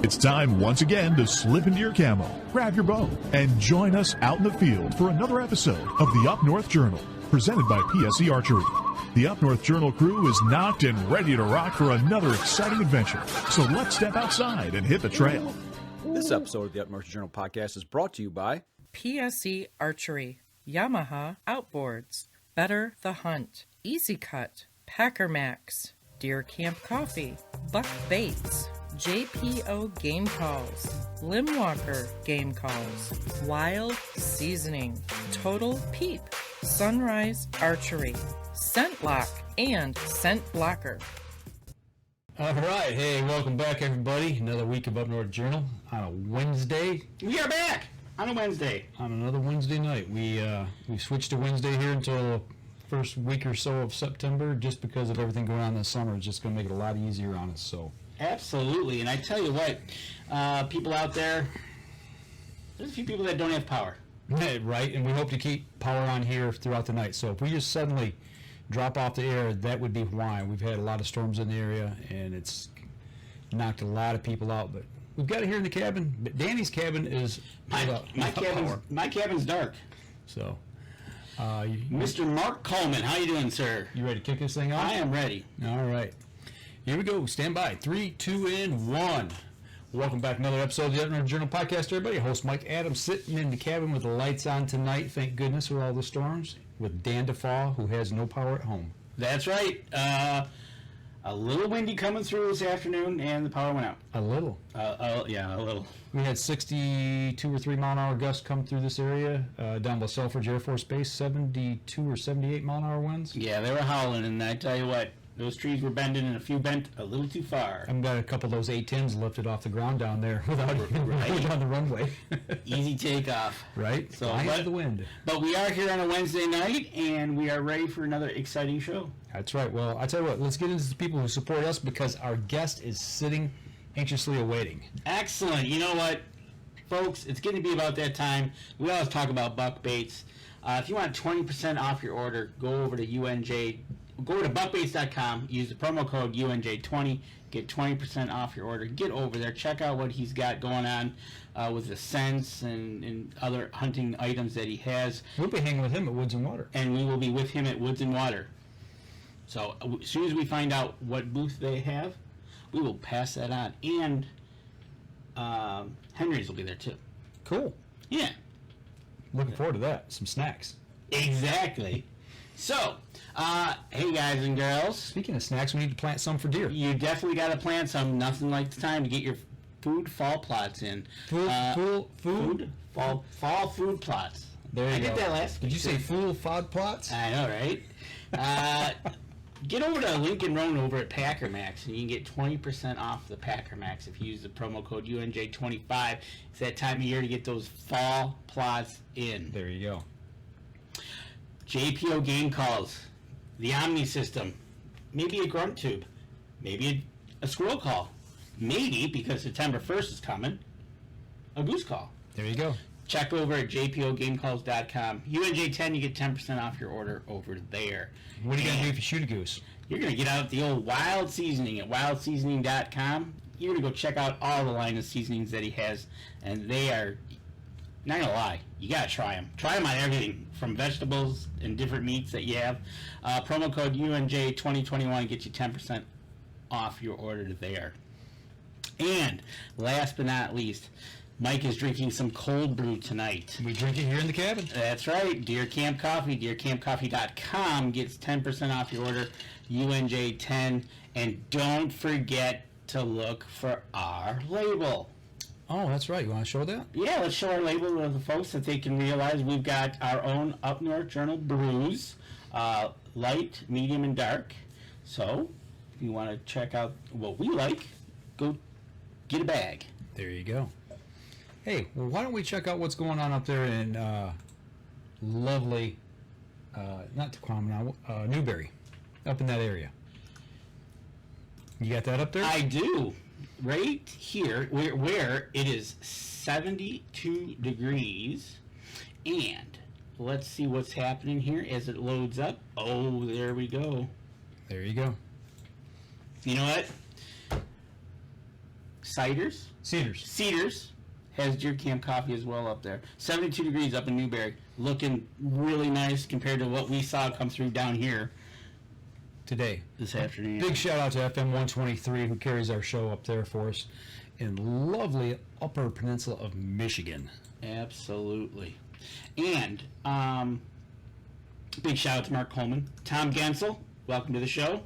It's time once again to slip into your camo, grab your bow, and join us out in the field for another episode of the Up North Journal, presented by PSE Archery. The Up North Journal crew is knocked and ready to rock for another exciting adventure. So let's step outside and hit the trail. This episode of the Up North Journal podcast is brought to you by PSE Archery, Yamaha Outboards, Better the Hunt, Easy Cut, Packer Max, Deer Camp Coffee, Buck Baits, JPO Game Calls, Limwalker Game Calls, Wild Seasoning, Total Peep, Sunrise Archery, Scent Lock, and Scent Blocker. All right, hey, welcome back, everybody. Another week of Up North Journal on a Wednesday. We are back on a Wednesday. On another Wednesday night. We switched to Wednesday here until first week or so of September, just because of everything going on this summer. It's just going to make it a lot easier on us. So Absolutely, and I tell you what, people out there, there's a few people that don't have power. right, and we hope to keep power on here throughout the night. So if we just suddenly drop off the air, that would be why. We've had a lot of storms in the area, and it's knocked a lot of people out. But we've got it here in the cabin. But Danny's cabin is My cabin's dark. So, Mr. Mark Coleman, how you doing, sir? you ready to kick this thing off? I am ready. All right. Here we go. Stand by. 3, 2, and 1. Welcome back to another episode of the Up North Journal podcast, everybody. Host Mike Adams sitting in the cabin with the lights on tonight, thank goodness, with all the storms, with Dan DeFaw, who has no power at home. That's right. A little windy coming through this afternoon, and the power went out. A little. Yeah, a little. We had 62 or 3 mile an hour gusts come through this area, down by Selfridge Air Force Base, 72 or 78 mile an hour winds. Yeah, they were howling, and I tell you what, those trees were bending, and a few bent a little too far. I've got a couple of those A-10s lifted off the ground down there without even going on the runway. Easy takeoff. Right? So, Flying to the wind. But we are here on a Wednesday night, and we are ready for another exciting show. That's right. Well, I tell you what, let's get into the people who support us, because our guest is sitting anxiously awaiting. Excellent. You know what, folks? It's going to be about that time. We always talk about buck baits. If you want 20% off your order, go over to UNJ. Go over to buckbaits.com, use the promo code UNJ20, get 20% off your order. Get over there, check out what he's got going on with the scents and other hunting items that he has. We'll be hanging with him at Woods and Water. And we will be with him at Woods and Water. So as soon as we find out what booth they have, we will pass that on. And Henry's will be there too. Cool. Yeah. Looking forward to that. Some snacks. Exactly. So, hey guys and girls. Speaking of snacks, we need to plant some for deer. You definitely got to plant some. Nothing like the time to get your fall plots in. Fall food plots. There you I go. did that last week. Did you say fool fod plots? I know, right? Get over to Lincoln Road over at Packer Max, and you can get 20% off the Packer Max if you use the promo code UNJ25. It's that time of year to get those fall plots in. There you go. JPO Game Calls, the Omni System, maybe a grunt tube, maybe a squirrel call, maybe, because September 1st is coming, a goose call. There you go. Check over at jpogamecalls.com. UNJ10, you get 10% off your order over there. What are you going to do if you shoot a goose? You're going to get out the old Wild Seasoning at wildseasoning.com. You're going to go check out all the line of seasonings that he has, and they are, not going to lie, you got to try them. Try them on everything, from vegetables and different meats that you have. Promo code UNJ2021 gets you 10% off your order there. And last but not least, Mike is drinking some cold brew tonight. We drink it here in the cabin. That's right. Deer Camp Coffee. DeerCampCoffee.com gets 10% off your order. UNJ10. And don't forget to look for our label. Oh, that's right. You want to show that? Yeah, let's show our label to the folks that they can realize we've got our own Up North Journal brews, light, medium, and dark. So, if you want to check out what we like, go get a bag. There you go. Hey, well, why don't we check out what's going on up there in lovely, not Tequama now, Newberry, up in that area. You got that up there? I do. Right here, where it is 72 degrees, and let's see what's happening here as it loads up. Oh, there we go. There you go. You know what? Ciders. Cedars has deer camp coffee as well up there. 72 degrees up in Newberry, looking really nice compared to what we saw come through down here today. This afternoon. Big shout out to FM 123 who carries our show up there for us in lovely Upper Peninsula of Michigan. Absolutely. And big shout out to Mark Coleman. Tom Gensel, welcome to the show.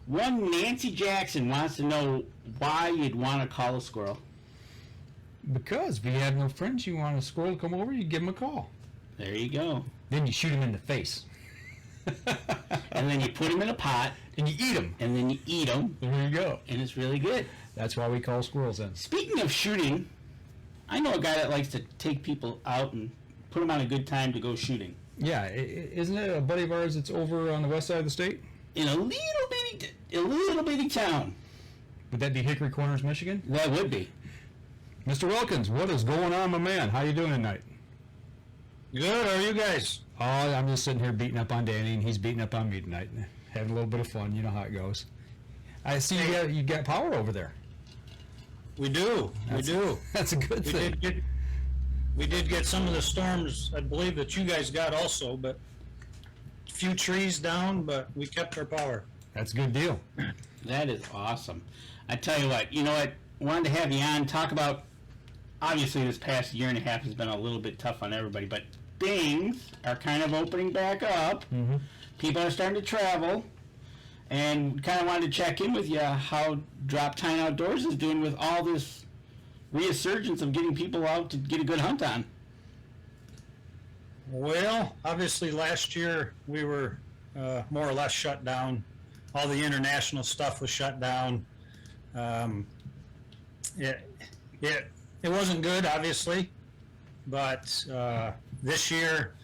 One Nancy Jackson wants to know why you'd want to call a squirrel. Because if you have no friends, you want a squirrel to come over, you give him a call. There you go. Then you shoot him in the face. And then you put him in a pot. And you eat him. And then you eat them. There you go. And it's really good. That's why we call squirrels then. Speaking of shooting, I know a guy that likes to take people out and put them on a good time to go shooting. Yeah, isn't it a buddy of ours that's over on the west side of the state? In a little bitty town. Would that be Hickory Corners, Michigan? That would be. Mr. Wilkins, what is going on, my man? How you doing tonight? Good, how are you guys? Oh, I'm just sitting here beating up on Danny, and he's beating up on me tonight. Having a little bit of fun, you know how it goes. I see you got power over there. We do. That's a good thing. We did get some of the storms, I believe, that you guys got also, but a few trees down, but we kept our power. That's a good deal. That is awesome. I tell you what, wanted to have you on, talk about, obviously this past year and a half has been a little bit tough on everybody, but things are kind of opening back up. Mm-hmm. People are starting to travel, and kind of wanted to check in with you how Droptine Outdoors is doing with all this resurgence of getting people out to get a good hunt on. Well, obviously last year we were more or less shut down. All the international stuff was shut down. It wasn't good, obviously, but this year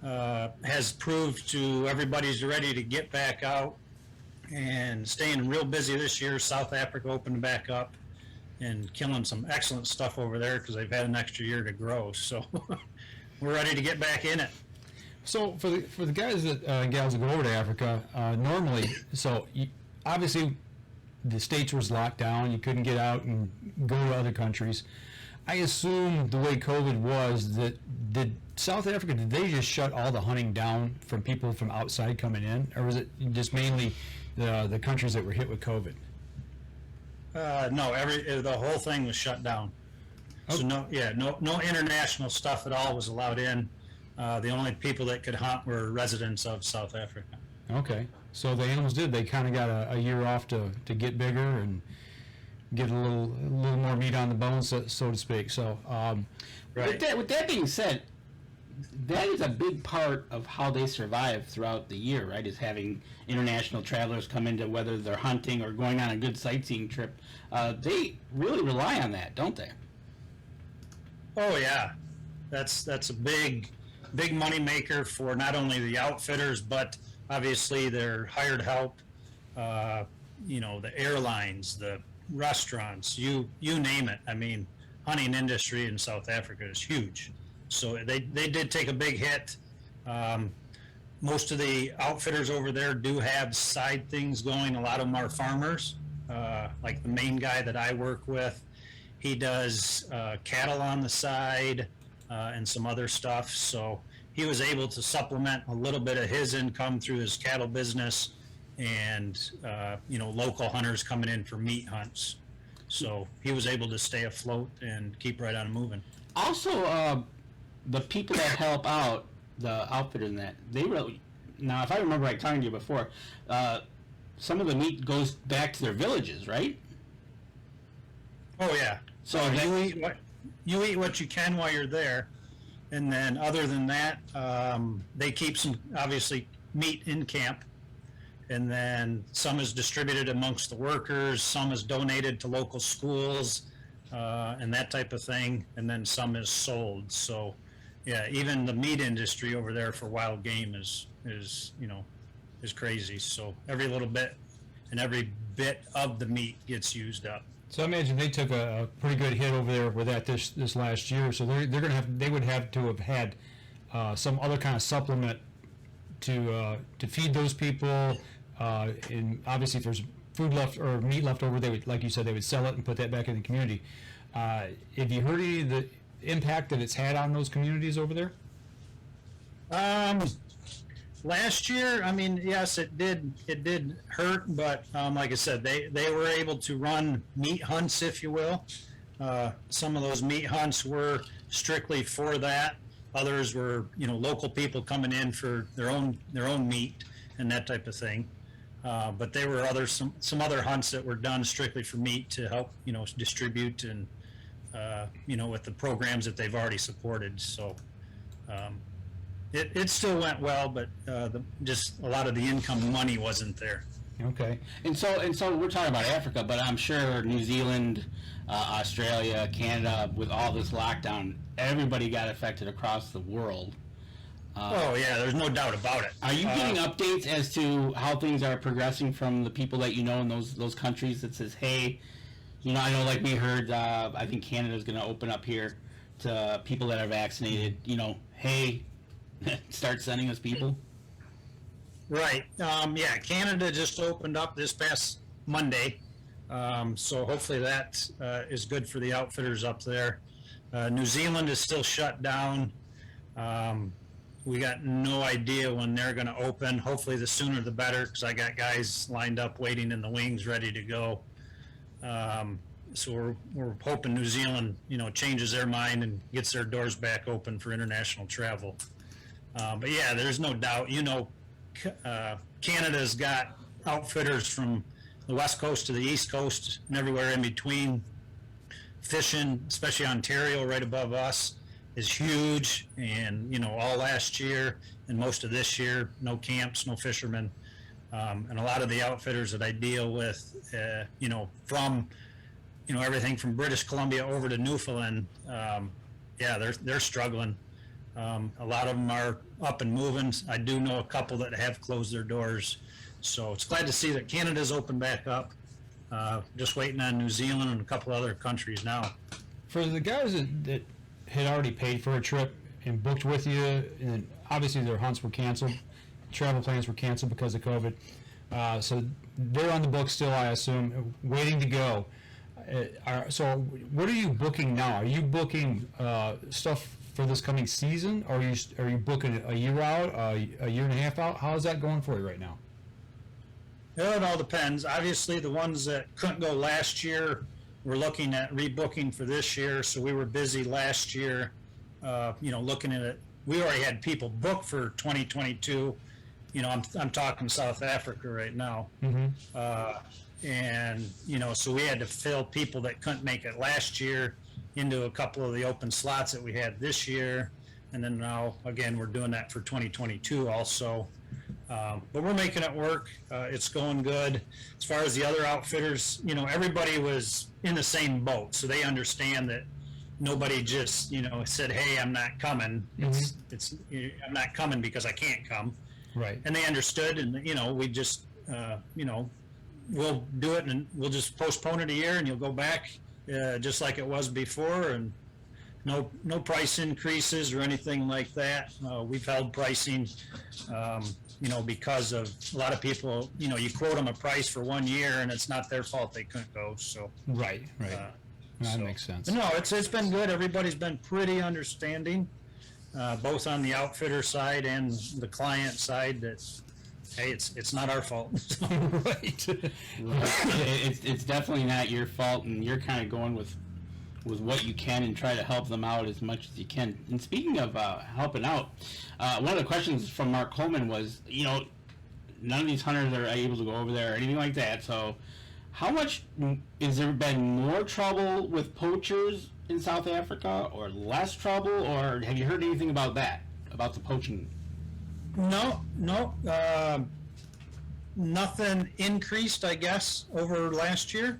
has proved to everybody's ready to get back out and staying real busy this year. South Africa opened back up and killing some excellent stuff over there because they've had an extra year to grow. So we're ready to get back in it. So for the guys that and gals that go over to Africa, normally, obviously the States was locked down. You couldn't get out and go to other countries. I assume the way COVID was that did South Africa, did they just shut all the hunting down from people from outside coming in? Or was it just mainly the countries that were hit with COVID? No, the whole thing was shut down. Oh. So no international stuff at all was allowed in. The only people that could hunt were residents of South Africa. Okay, so the animals they kind of got a year off to get bigger and get a little more meat on the bones, so to speak. So, Right. With that being said, that is a big part of how they survive throughout the year, right? Is having international travelers come into, whether they're hunting or going on a good sightseeing trip. They really rely on that, don't they? Oh yeah, that's a big money maker for not only the outfitters but obviously their hired help. The airlines, the restaurants, you name it. I mean, hunting industry in South Africa is huge. So they did take a big hit. Most of the outfitters over there do have side things going. A lot of them are farmers. Like the main guy that I work with, he does cattle on the side and some other stuff. So he was able to supplement a little bit of his income through his cattle business and local hunters coming in for meat hunts. So he was able to stay afloat and keep right on moving. Also, the people that help out, the outfitters and that, they really, now if I remember right talking to you before, some of the meat goes back to their villages, right? Oh yeah. So you eat what you can while you're there, and then other than that, they keep some obviously meat in camp, and then some is distributed amongst the workers, some is donated to local schools, and that type of thing, and then some is sold. So yeah, even the meat industry over there for wild game is crazy. So every little bit and every bit of the meat gets used up. so I imagine they took a pretty good hit over there with that this last year. So they would have to have had some other kind of supplement to feed those people. And obviously, if there's food left or meat left over, they would, like you said, they would sell it and put that back in the community. Have you heard any of the impact that it's had on those communities over there? Last year, I mean, yes, it did hurt, but like I said, they were able to run meat hunts, if you will. Some of those meat hunts were strictly for that. Others were, local people coming in for their own meat and that type of thing. But there were some other hunts that were done strictly for meat to help, distribute and, with the programs that they've already supported. So it still went well, but just a lot of the income money wasn't there. Okay. And so we're talking about Africa, but I'm sure New Zealand, Australia, Canada, with all this lockdown, everybody got affected across the world. Oh yeah, there's no doubt about it. Are you getting updates as to how things are progressing from the people that you know in those countries that says, hey, I know, like we heard, I think Canada's going to open up here to people that are vaccinated, hey, start sending us people? Right. Yeah, Canada just opened up this past Monday. So hopefully that is good for the outfitters up there. New Zealand is still shut down. We got no idea when they're going to open. Hopefully the sooner the better, because I got guys lined up waiting in the wings ready to go. So we're hoping New Zealand, changes their mind and gets their doors back open for international travel. But yeah, there's no doubt. Canada's got outfitters from the west coast to the east coast and everywhere in between. Fishing, especially Ontario right above us, is huge. And, all last year and most of this year, no camps, no fishermen. And a lot of the outfitters that I deal with, from, everything from British Columbia over to Newfoundland, they're struggling. A lot of them are up and moving. I do know a couple that have closed their doors. So it's glad to see that Canada's opened back up. Just waiting on New Zealand and a couple other countries now. For the guys that had already paid for a trip and booked with you, and obviously their hunts were canceled, travel plans were canceled because of COVID, so they're on the books still, I assume, waiting to go. So what are you booking now? Are you booking stuff for this coming season, or are you booking a year out, a year and a half out? How is that going for you right now? It all depends. Obviously, the ones that couldn't go last year, we're looking at rebooking for this year. So we were busy last year, looking at it. We already had people booked for 2022. I'm talking South Africa right now. Mm-hmm. So we had to fill people that couldn't make it last year into a couple of the open slots that we had this year. And then now, again, we're doing that for 2022 also. But we're making it work. It's going good. As far as the other outfitters, everybody was in the same boat, so they understand that nobody just, said, "Hey, I'm not coming." Mm-hmm. I'm not coming because I can't come. Right. And they understood, and we just, we'll do it, and we'll just postpone it a year, and you'll go back just like it was before, and no price increases or anything like that. We've held pricing. Because of a lot of people, you quote them a price for 1 year and it's not their fault they couldn't go. So right. That makes sense. No, it's been good. Everybody's been pretty understanding, both on the outfitter side and the client side. That hey, it's not our fault. Right. It's definitely not your fault, and you're kind of going with what you can and try to help them out as much as you can. And speaking of helping out, one of the questions from Mark Coleman was, none of these hunters are able to go over there or anything like that. So how much has there been more trouble with poachers in South Africa, or less trouble, or have you heard anything about that, about the poaching? No. Nothing increased, I guess, over last year.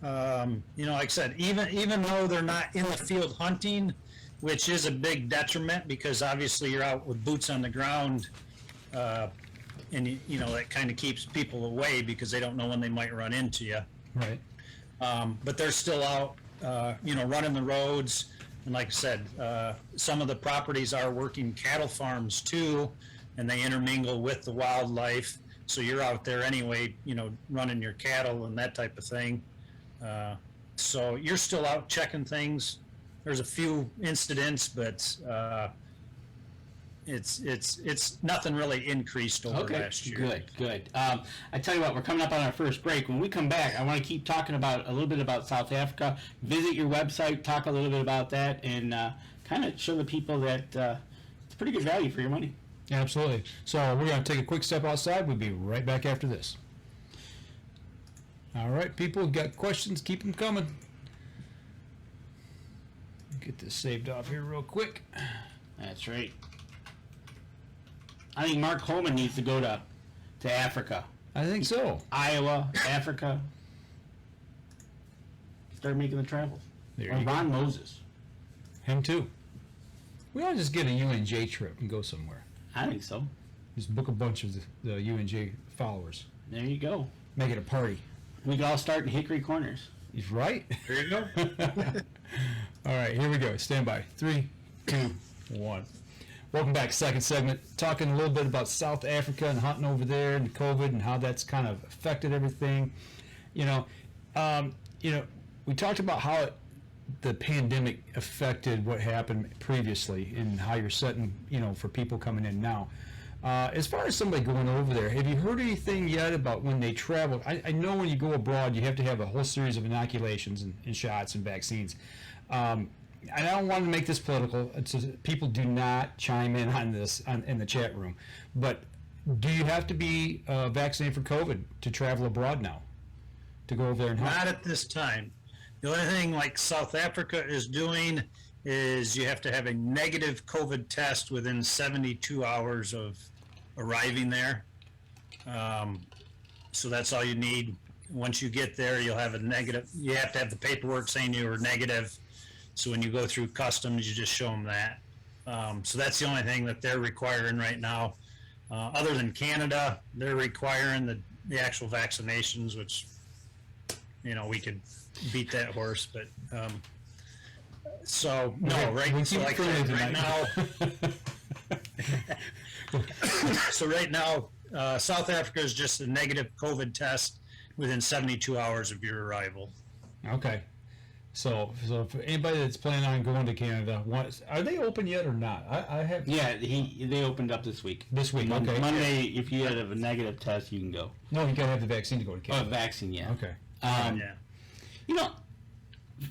Like I said, even though they're not in the field hunting, which is a big detriment because obviously you're out with boots on the ground, and that kind of keeps people away because they don't know when they might run into you. Right. But they're still out, running the roads. And like I said, some of the properties are working cattle farms too, and they intermingle with the wildlife. So you're out there anyway, running your cattle and that type of thing. So you're still out checking things. There's a few incidents, but it's nothing really increased over last year. Good. I tell you what, we're coming up on our first break. When we come back, I want to keep talking about a little bit about South Africa. Visit your website, talk a little bit about that, and kind of show the people that it's pretty good value for your money. Absolutely. So we're going to take a quick step outside. We'll be right back after this. All right, people, got questions? Keep them coming. Get this saved off here real quick. That's right. I think Mark Holman needs to go to Africa. I think so. Iowa, Africa. Start making the travel. There Or you Ron Moses. Him too. We ought to just get a UNJ trip and go somewhere. I think so. Just book a bunch of the UNJ followers. There you go. Make it a party. We could all start in Hickory Corners. He's right. There you go. All right, here we go. Stand by. 3, 2, 1. Welcome back. Second segment. Talking a little bit about South Africa and hunting over there and COVID and how that's kind of affected everything. We talked about how the pandemic affected what happened previously and how you're setting, for people coming in now. As far as somebody going over there, have you heard anything yet about when they travel? I know when you go abroad, you have to have a whole series of inoculations and shots and vaccines. And I don't want to make this political. People do not chime in on this in the chat room. But do you have to be vaccinated for COVID to travel abroad now? To go over there and hunt? Not at this time. The only thing like South Africa is doing is you have to have a negative COVID test within 72 hours of arriving there. So that's all you need. Once you get there, you'll have a negative. You have to have the paperwork saying you were negative. So when you go through customs, you just show them that. So that's the only thing that they're requiring right now. Other than Canada, they're requiring the actual vaccinations, which, we could beat that horse, but so no, right? So like right now, so right now, South Africa is just a negative COVID test within 72 hours of your arrival. Okay. So for anybody that's planning on going to Canada, are they open yet or not? I have. Yeah, they opened up this week. This week, okay. Monday, if you have a negative test, you can go. No, you gotta have the vaccine to go to Canada. Oh, vaccine, yeah. Okay. Yeah.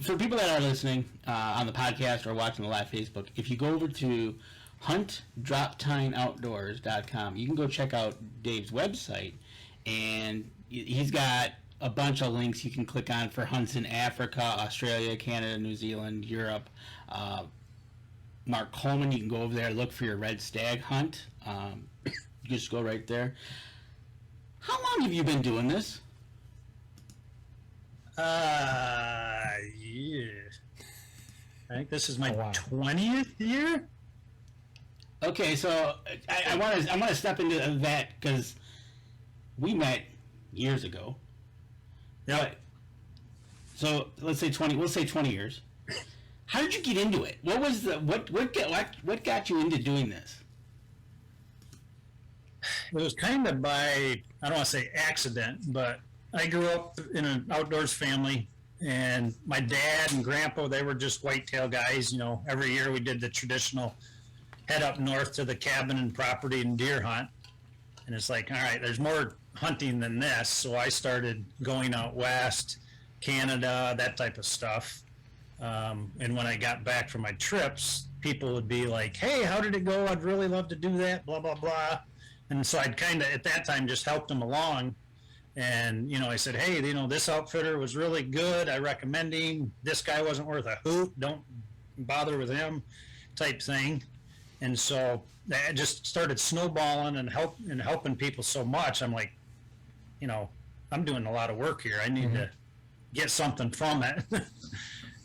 For people that are listening on the podcast or watching the live Facebook, if you go over to huntdroptineoutdoors.com, you can go check out Dave's website, and he's got a bunch of links you can click on for hunts in Africa, Australia, Canada, New Zealand, Europe. Mark Coleman, you can go over there, look for your Red Stag hunt. You just go right there. How long have you been doing this? Yeah. I think this is my 20th year. Okay, so I want to step into that because we met years ago. Yeah. So let's say 20. We'll say 20 years. How did you get into it? What was what got you into doing this? It was kind of by, I don't want to say accident, but I grew up in an outdoors family, and my dad and grandpa, they were just whitetail guys. Every year we did the traditional head up north to the cabin and property and deer hunt. And it's like, all right, there's more hunting than this. So I started going out west, Canada, that type of stuff. And when I got back from my trips, people would be like, hey, how did it go? I'd really love to do that, blah, blah, blah. And so I'd kind of, at that time, just helped them along. And, I said, hey, this outfitter was really good. I recommend him. This guy wasn't worth a hoot. Don't bother with him, type thing. And so that just started snowballing and helping people so much. I'm like, I'm doing a lot of work here. I need to get something from it.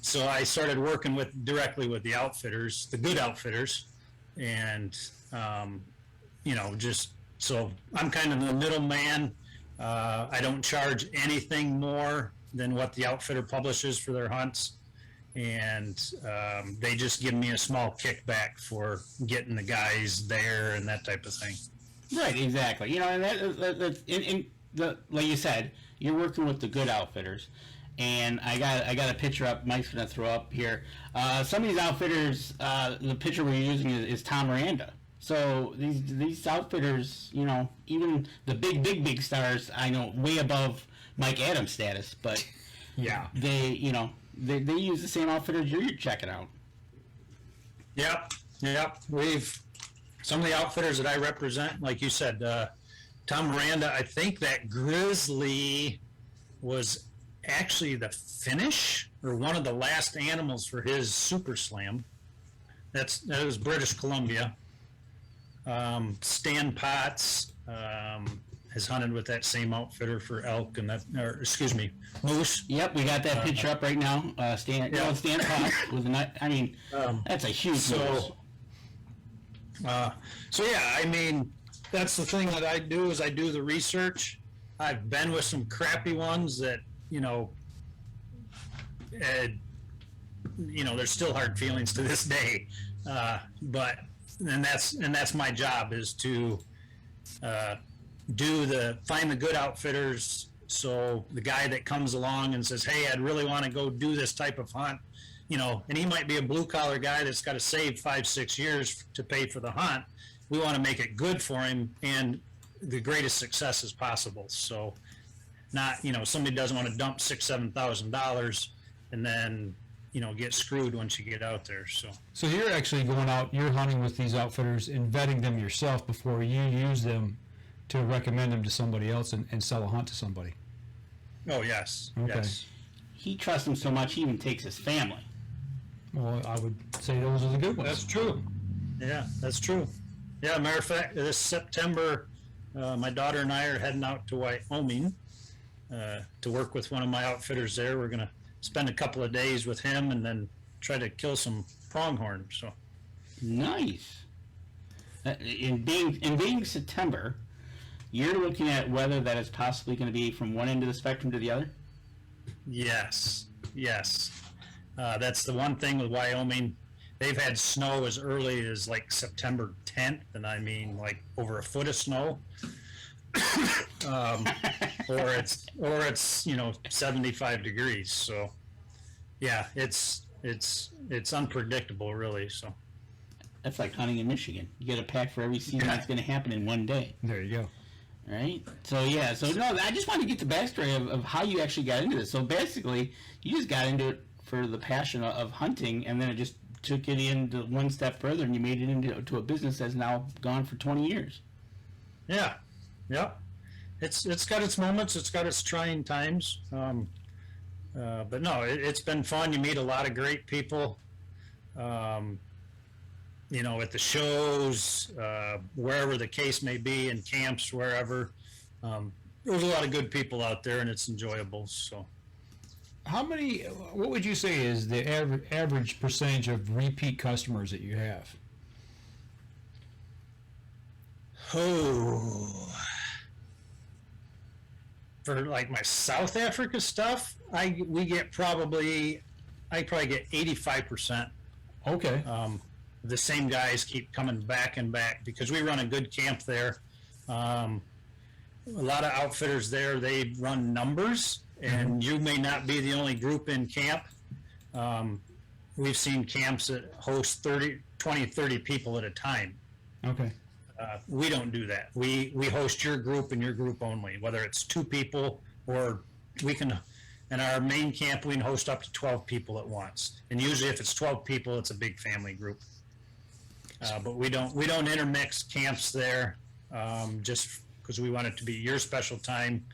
So I started working directly with the outfitters, the good outfitters. And, just so I'm kind of the middleman. I don't charge anything more than what the outfitter publishes for their hunts. And they just give me a small kickback for getting the guys there and that type of thing. Right, exactly. And that's like you said, you're working with the good outfitters, And I got a picture up. Mike's gonna throw up here. Some of these outfitters, the picture we're using is Tom Miranda. So these outfitters, you know, even the big stars, I know way above Mike Adams status, but Yeah. they use the same outfitters you're checking out. Yep. Some of the outfitters that I represent, like you said, Tom Miranda, I think that Grizzly was actually the finish or one of the last animals for his Super Slam. That was British Columbia. Stan Potts has hunted with that same outfitter for elk and moose. Yep, we got that picture up right now. Stan Potts with that's a huge moose. So yeah, I mean, that's the thing that I do is I do the research. I've been with some crappy ones that, there's still hard feelings to this day. But that's my job is to find the good outfitters. So the guy that comes along and says, "Hey, I'd really want to go do this type of hunt," and he might be a blue collar guy that's got to save 5-6 years to pay for the hunt. We want to make it good for him and the greatest success as possible. So not, somebody doesn't want to dump $6,000-$7,000 and then, get screwed once you get out there. So you're actually going out, you're hunting with these outfitters and vetting them yourself before you use them to recommend them to somebody else and sell a hunt to somebody. Oh, yes. Okay. Yes. He trusts him so much, he even takes his family. Well, I would say those are the good ones. That's true. Yeah, that's true. Yeah, matter of fact, this September, my daughter and I are heading out to Wyoming to work with one of my outfitters there. We're going to spend a couple of days with him and then try to kill some pronghorn. So nice. In being September, you're looking at weather that is possibly going to be from one end of the spectrum to the other? Yes. That's the one thing with Wyoming. They've had snow as early as like September 10th, and I mean like over a foot of snow. Or it's 75 degrees. So yeah, it's unpredictable really. So that's like hunting in Michigan. You get a pack for every season that's going to happen in one day. There you go. Right? So yeah, I just wanted to get the backstory of how you actually got into this. So basically, you just got into it for the passion of hunting, and then it just took it into one step further, and you made it into a business that's now gone for 20 years. Yeah. Yep. It's got its moments. It's got its trying times. But no, it's been fun. You meet a lot of great people. At the shows, wherever the case may be, in camps, wherever. There's a lot of good people out there, and it's enjoyable. So, what would you say is the average percentage of repeat customers that you have? Oh, for like my South Africa stuff, I probably get 85%. Okay. The same guys keep coming back and back because we run a good camp there. A lot of outfitters there, they run numbers, and you may not be the only group in camp. We've seen camps that host 20, 30 people at a time. Okay. We don't do that. We host your group and your group only, whether it's 2 people or we can, in our main camp, we can host up to 12 people at once. And usually if it's 12 people, it's a big family group. But we don't intermix camps there, just because we want it to be your special time.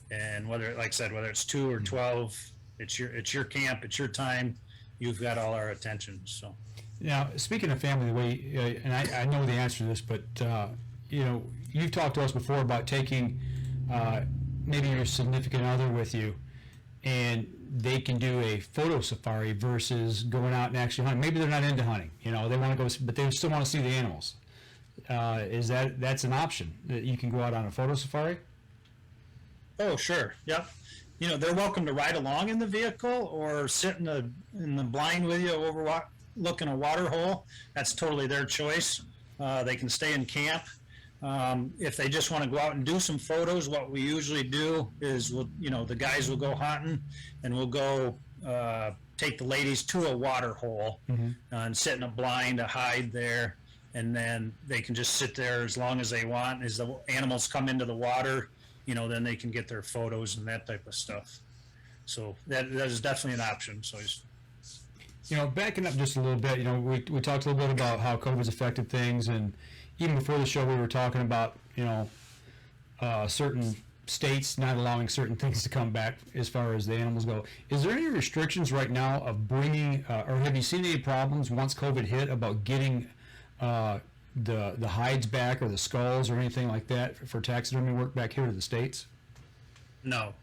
And whether it's 2 or 12, it's your camp, it's your time. You've got all our attention. So. Now, speaking of family, and I know the answer to this, but you've talked to us before about taking maybe your significant other with you, and they can do a photo safari versus going out and actually hunting. Maybe they're not into hunting, they want to go, but they still want to see the animals. That's an option that you can go out on a photo safari? Oh, sure. Yep. They're welcome to ride along in the vehicle or sit in the blind with you overlooking a water hole. That's totally their choice. They can stay in camp. If they just want to go out and do some photos, what we usually do is the guys will go hunting, and we'll go take the ladies to a water hole and sit in a blind, a hide there, and then they can just sit there as long as they want. As the animals come into the water, then they can get their photos and that type of stuff. So that is definitely an option. So backing up just a little bit, we talked a little bit about how COVID's affected things, and even before the show we were talking about, certain states not allowing certain things to come back as far as the animals go. Is there any restrictions right now of bringing, or have you seen any problems once COVID hit about getting the hides back or the skulls or anything like that for taxidermy work back here to the States? No.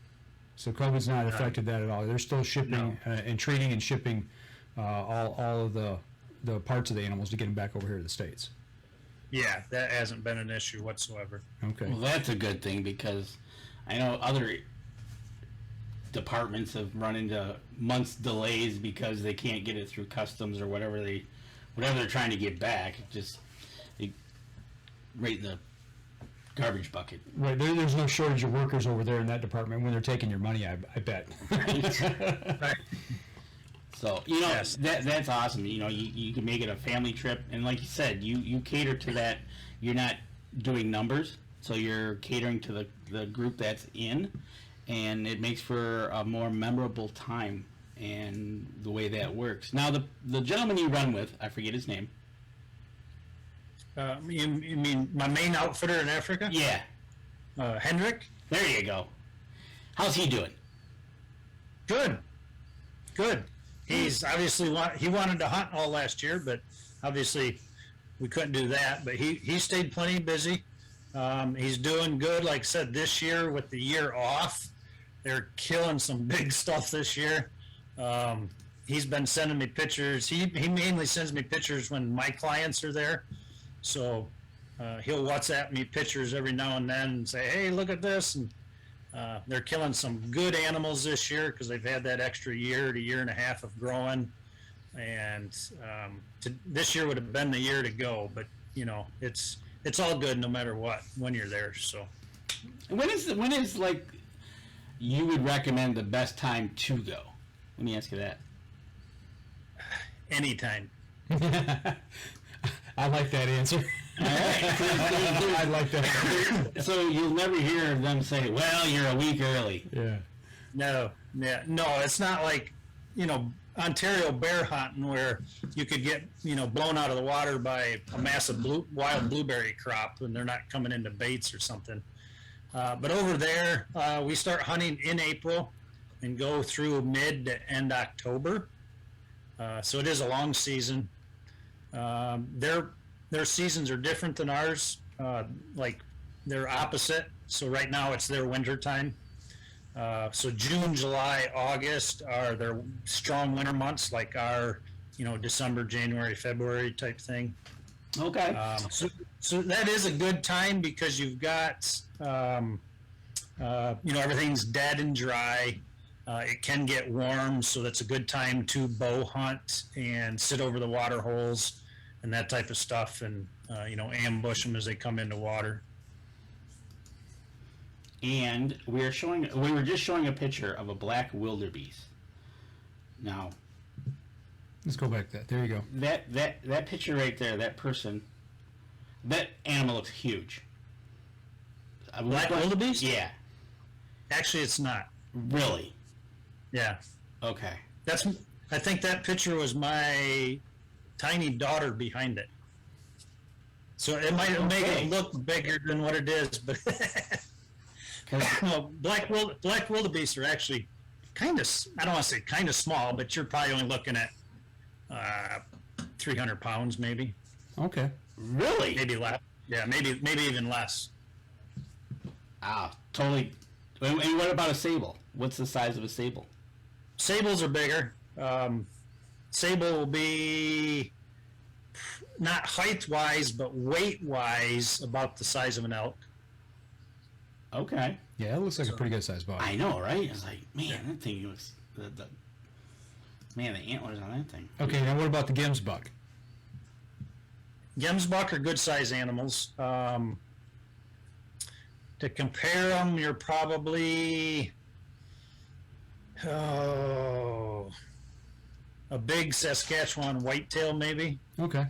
So COVID's not affected that at all. They're still shipping and treating and shipping all of the parts of the animals to get them back over here to the States. Yeah, that hasn't been an issue whatsoever. Okay. Well, that's a good thing, because I know other departments have run into months delays because they can't get it through customs or whatever they're trying to get back. Right in the garbage bucket. Right. There's no shortage of workers over there in that department when they're taking your money, I bet. Right. So, Yes. that's awesome. You can make it a family trip. And like you said, you cater to that. You're not doing numbers, so you're catering to the group that's in. And it makes for a more memorable time, and the way that works. Now, the gentleman you run with, I forget his name. You mean my main outfitter in Africa? Yeah. Hendrick? There you go. How's he doing? Good. He's obviously he wanted to hunt all last year, but obviously we couldn't do that. But he stayed plenty busy. He's doing good. Like I said, this year with the year off, they're killing some big stuff this year. He's been sending me pictures. He mainly sends me pictures when my clients are there. So he'll WhatsApp me pictures every now and then and say, hey, look at this. And they're killing some good animals this year because they've had that extra year to year and a half of growing. And this year would have been the year to go. But, it's all good no matter what when you're there. So When is like you would recommend the best time to go? Let me ask you that. anytime. I like that answer. All right. I like that. So you'll never hear them say, well, you're a week early. Yeah. No, it's not like, Ontario bear hunting where you could get, blown out of the water by a massive wild blueberry crop and they're not coming into baits or something. But over there, we start hunting in April and go through mid to end October. So it is a long season. Their seasons are different than ours. Like they're opposite. So right now it's their winter time. So June, July, August are their strong winter months, like our, December, January, February type thing. Okay. So that is a good time because you've got, everything's dead and dry. It can get warm, so that's a good time to bow hunt and sit over the water holes and that type of stuff, and ambush them as they come into water. And we were just showing a picture of a black wildebeest. Now, Let's go back to that. There you go. that picture right there, that animal looks huge. Black wildebeest? Yeah. Actually, it's not. Really? Yeah. Okay. I think that picture was my tiny daughter behind it. So it might make it look bigger than what it is, but black wildebeest are actually kind of, I don't want to say kind of small, but you're probably only looking at 300 pounds maybe. Okay. Really? Maybe less. Yeah, maybe even less. Ah, totally. And what about a sable? What's the size of a sable? Sables are bigger. Sable will be not height-wise, but weight-wise about the size of an elk. Okay. Yeah, it looks like a pretty good sized body. I know, right? It's like, man, that thing was the antlers on that thing. Okay, now what about the Gemsbuck? Gemsbuck are good-sized animals. to compare them, you're probably a big Saskatchewan whitetail, maybe Okay.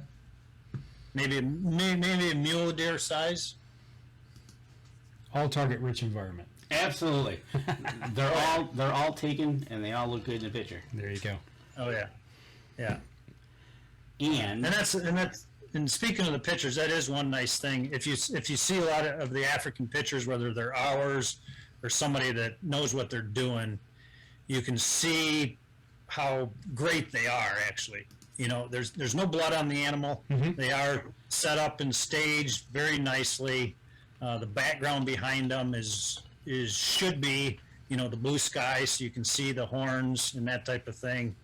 maybe a mule deer size. All target rich environment. Absolutely. They're all taken, and they all look good in the picture. There you go. Oh yeah, yeah. And And speaking of the pictures, that is one nice thing. If you see a lot of the African pictures, whether they're ours or somebody that knows what they're doing, you can see how great they are. Actually, there's no blood on the animal. Mm-hmm. They are set up and staged very nicely. The background behind them should be the blue sky, so you can see the horns and that type of thing.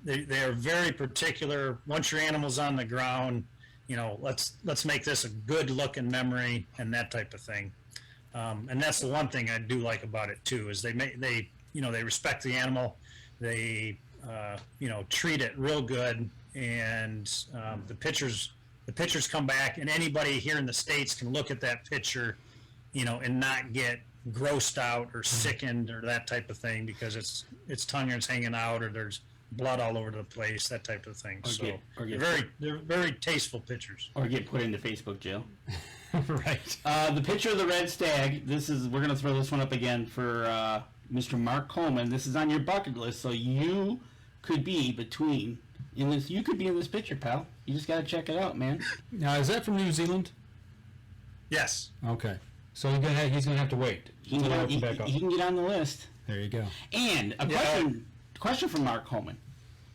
They are very particular. Once your animal's on the ground, let's make this a good looking memory and that type of thing. And that's the one thing I do like about it too, is they respect the animal. They treat it real good, and the pictures come back, and anybody here in the States can look at that picture, and not get grossed out or sickened or that type of thing, because its tongue is hanging out or there's blood all over the place, that type of thing. They're very tasteful pictures. Or get put into Facebook jail. Right. The picture of the Red Stag. We're gonna throw this one up again for Mr. Mark Coleman. This is on your bucket list, so you could be in this picture, pal. You just gotta check it out, man. Now, is that from New Zealand? Yes. Okay. So he's gonna have to wait. He can get on the list. There you go. And a question from Mark Coleman.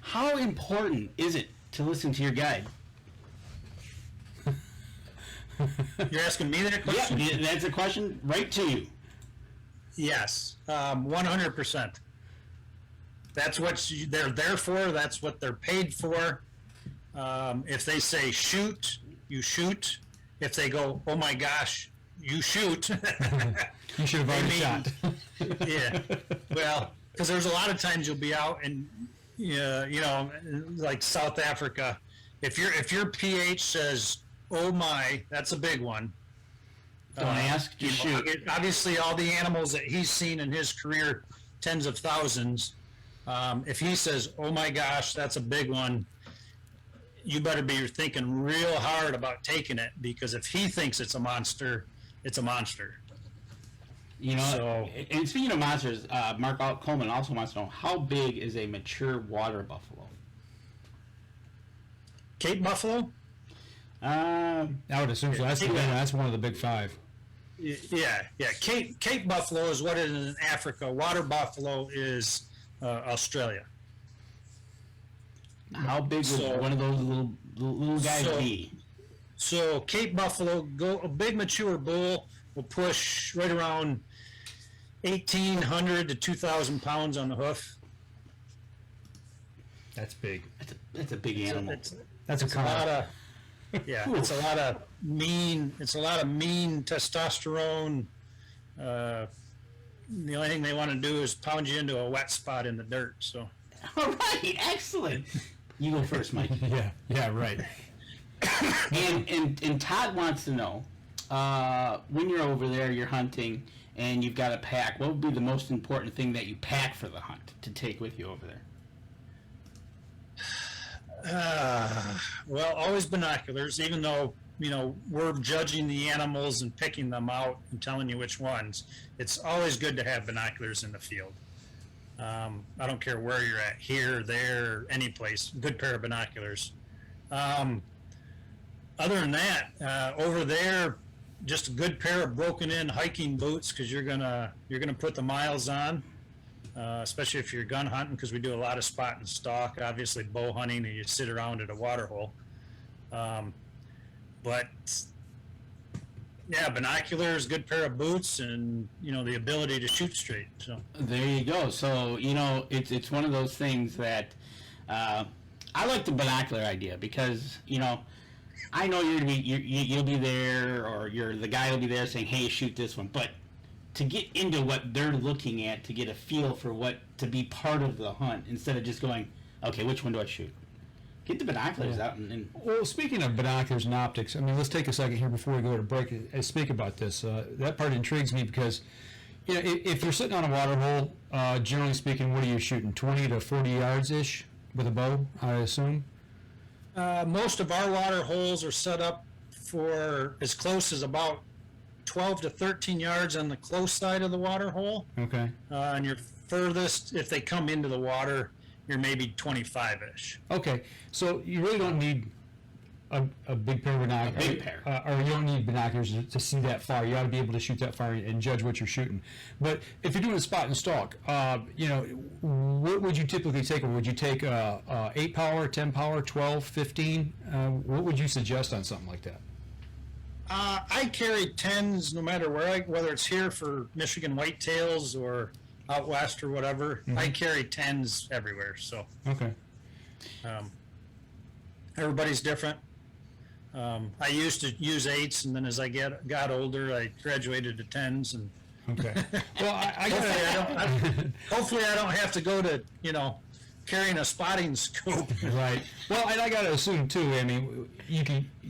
How important is it to listen to your guide? You're asking me that question? Yeah, that's a question right to you. Yes, 100%. That's what they're there for. That's what they're paid for. If they say shoot, you shoot. If they go, oh my gosh, you shoot. You should have already shot. Yeah. Well, because there's a lot of times you'll be out and like South Africa. If your pH says, oh my, that's a big one. Don't ask, just shoot. Obviously, all the animals that he's seen in his career, tens of thousands. If he says, oh my gosh, that's a big one, you better be thinking real hard about taking it, because if he thinks it's a monster, it's a monster. And speaking of monsters, Mark Coleman also wants to know, how big is a mature water buffalo? Cape buffalo? I would assume so. That's one of the big five. Yeah. Cape buffalo is what it is in Africa. Water buffalo is Australia. How big would one of those little guys be? So Cape buffalo, a big mature bull will push right around 1,800 to 2,000 pounds on the hoof. That's big. That's a big animal. That's a car. It's a lot of mean testosterone. The only thing they want to do is pound you into a wet spot in the dirt. So. All right, excellent. You go first, Mike. Yeah, right. And Todd wants to know, when you're over there, you're hunting, and you've got a pack, what would be the most important thing that you pack for the hunt to take with you over there? Well, always binoculars, even though, we're judging the animals and picking them out and telling you which ones. It's always good to have binoculars in the field. I don't care where you're at, here, there, any place, good pair of binoculars. Other than that, over there, just a good pair of broken in hiking boots, because you're gonna put the miles on, especially if you're gun hunting, because we do a lot of spot and stalk, obviously bow hunting, and you sit around at a water hole. But yeah, binoculars, good pair of boots, and the ability to shoot straight. So there you go. So it's one of those things that I like the binocular idea, because I know you'll be there, or the guy will be there saying, hey, shoot this one. But to get into what they're looking at, to get a feel for to be part of the hunt, instead of just going, okay, which one do I shoot? Get the binoculars out and Well, speaking of binoculars and optics, I mean, let's take a second here before we go to break and speak about this. That part intrigues me because, you know, if you're sitting on a water hole, generally speaking, what are you shooting? 20 to 40 yards ish with a bow, I assume. Most of our water holes are set up for as close as about 12 to 13 yards on the close side of the water hole. Okay. And your furthest, if they come into the water, you're maybe 25-ish. Okay. So you really don't need a big pair of binoculars. A big pair. Or you don't need binoculars to see that far. You ought to be able to shoot that far and judge what you're shooting. But if you're doing a spot and stalk, you know, what would you typically take? Would you take 8 power, 10 power, 12, 15? What would you suggest on something like that? I carry 10s no matter where whether it's here for Michigan whitetails or out west or whatever. I carry 10s everywhere. So Okay. everybody's different. I used to use 8s, and then as I got older, I graduated to 10s. And Okay. Well, I hopefully I don't have to go to, you know, carrying a spotting scope. Right. Well, and I got to assume too. I mean,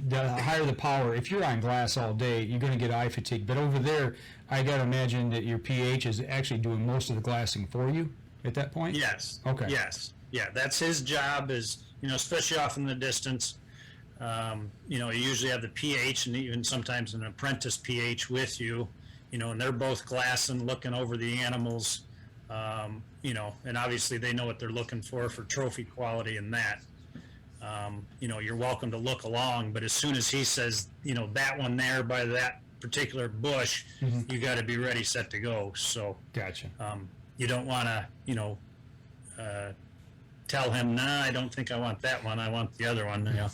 the higher the power. If you're on glass all day, you're going to get eye fatigue. But over there, I got to imagine that your pH is actually doing most of the glassing for you at that point. Yes. Okay. Yes. Yeah, that's his job. Is, you know, especially off in the distance. You know, you usually have the pH and even sometimes an apprentice pH with you. You know, and they're both glassing, looking over the animals. You know, and obviously they know what they're looking for trophy quality and that. You know, you're welcome to look along, but as soon as he says, you know, that one there by that particular bush, you got to be ready, set to go. So, Gotcha. you don't want to, you know, tell him, nah, I don't think I want that one. I want the other one. You know?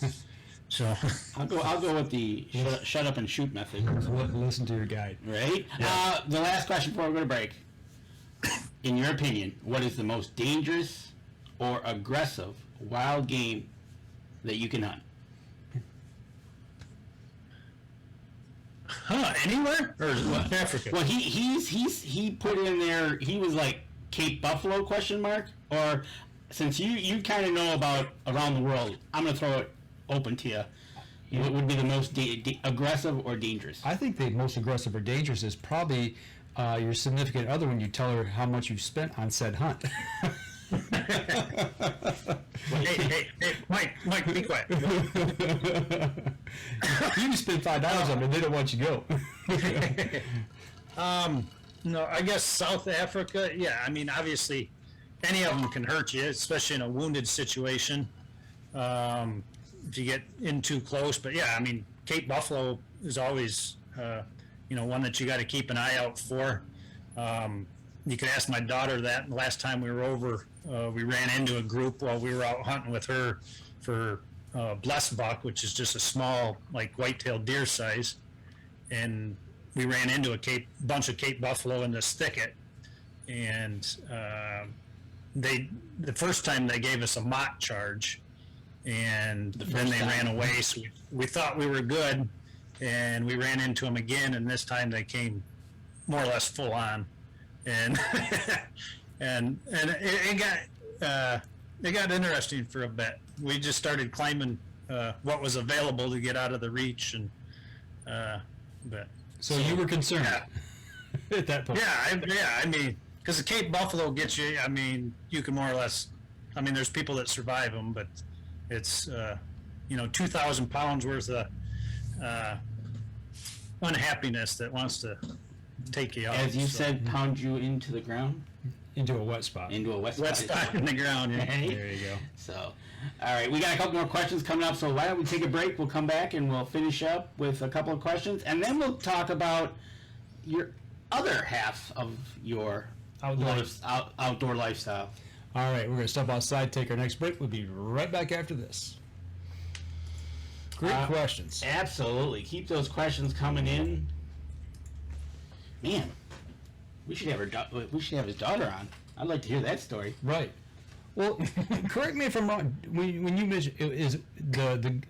So I'll go with the shut up and shoot method. Listen to your guide. Right? The last question before we go to break. In your opinion, what is the most dangerous or aggressive wild game that you can hunt? Anywhere or what? Africa? Well, he put in there. He was like Cape Buffalo ? Or since you kind of know about around the world, I'm gonna throw it open to you. What would be the most aggressive or dangerous? I think the most aggressive or dangerous is probably your significant other when you tell her how much you've spent on said hunt. Hey, Mike, be quiet. You can spend $5 on it, they don't want you to go. No, I guess South Africa. Yeah, I mean, obviously, any of them can hurt you, especially in a wounded situation. If you get in too close, but yeah, I mean, Cape Buffalo is always, you know, one that you got to keep an eye out for. You could ask my daughter that. The last time we were over, we ran into a group while we were out hunting with her for blessed buck, which is just a small, like white-tailed deer size, and we ran into a bunch of Cape Buffalo in this thicket, and the first time they gave us a mock charge, and then they ran away. So we thought we were good, and we ran into them again, and this time they came more or less full on, and and it got interesting for a bit. We just started climbing what was available to get out of the reach, and but So you were concerned at that point. yeah. I mean, because the Cape Buffalo gets you. I mean, you can more or less. I mean, there's people that survive them, but it's 2,000 pounds worth of unhappiness that wants to take you out. As you said, pound you into the ground? Into a wet spot. Into a wet spot in the ground, yeah. Right? There you go. So, all right, we got a couple more questions coming up, so why don't we take a break? We'll come back and we'll finish up with a couple of questions, and then we'll talk about your other half of your outdoor lifestyle. All right, we're going to step outside, take our next break. We'll be right back after this. Great questions. Absolutely. Keep those questions coming in. Man, we should have his daughter on. I'd like to hear that story. Right. Well, correct me if I'm wrong. When you mentioned, is the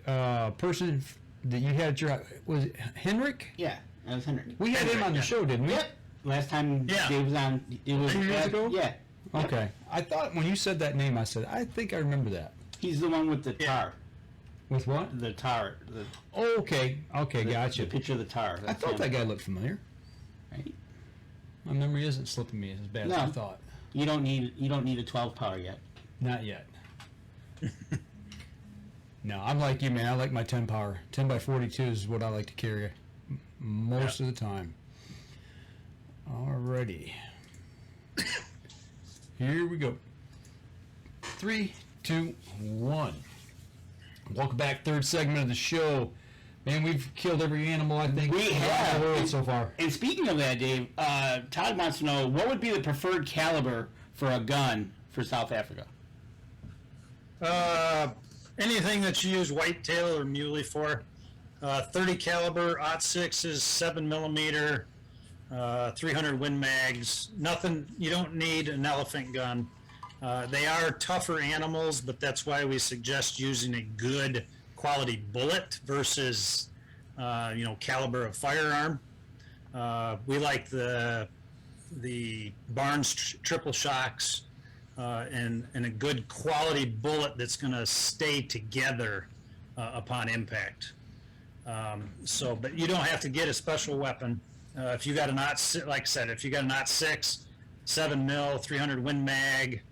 person that you had at your house, was it Henrik? Yeah, that was Henrik. We had him on the show, didn't we? Yep. Last time Dave was on, it was 2 years ago? Yeah. Okay. I thought when you said that name, I said, I think I remember that. He's the one with the tar. With what? The tar. Oh, okay. Okay, gotcha. The picture of the tar. I thought that guy looked familiar. Right? My memory isn't slipping me as bad as I thought. You don't need a 12 power yet. Not yet. No, I'm like you, man. I like my 10 power. 10 by 42 is what I like to carry most of the time. Alrighty. Here we go. 3, 2, 1. Welcome back. Third segment of the show. Man, we've killed every animal, I think, We around have. the world so far. And speaking of that, Dave, Todd wants to know, what would be the preferred caliber for a gun for South Africa? Anything that you use whitetail or muley for. 30 caliber, .6 is 7 millimeter, 300 Win Mags. Nothing. You don't need an elephant gun. They are tougher animals, but that's why we suggest using a good quality bullet versus, caliber of firearm. We like the Barnes triple shocks and a good quality bullet that's going to stay together upon impact. But you don't have to get a special weapon. If you got a like I said, if you got a .6, 7 mil, 300 Win Mag.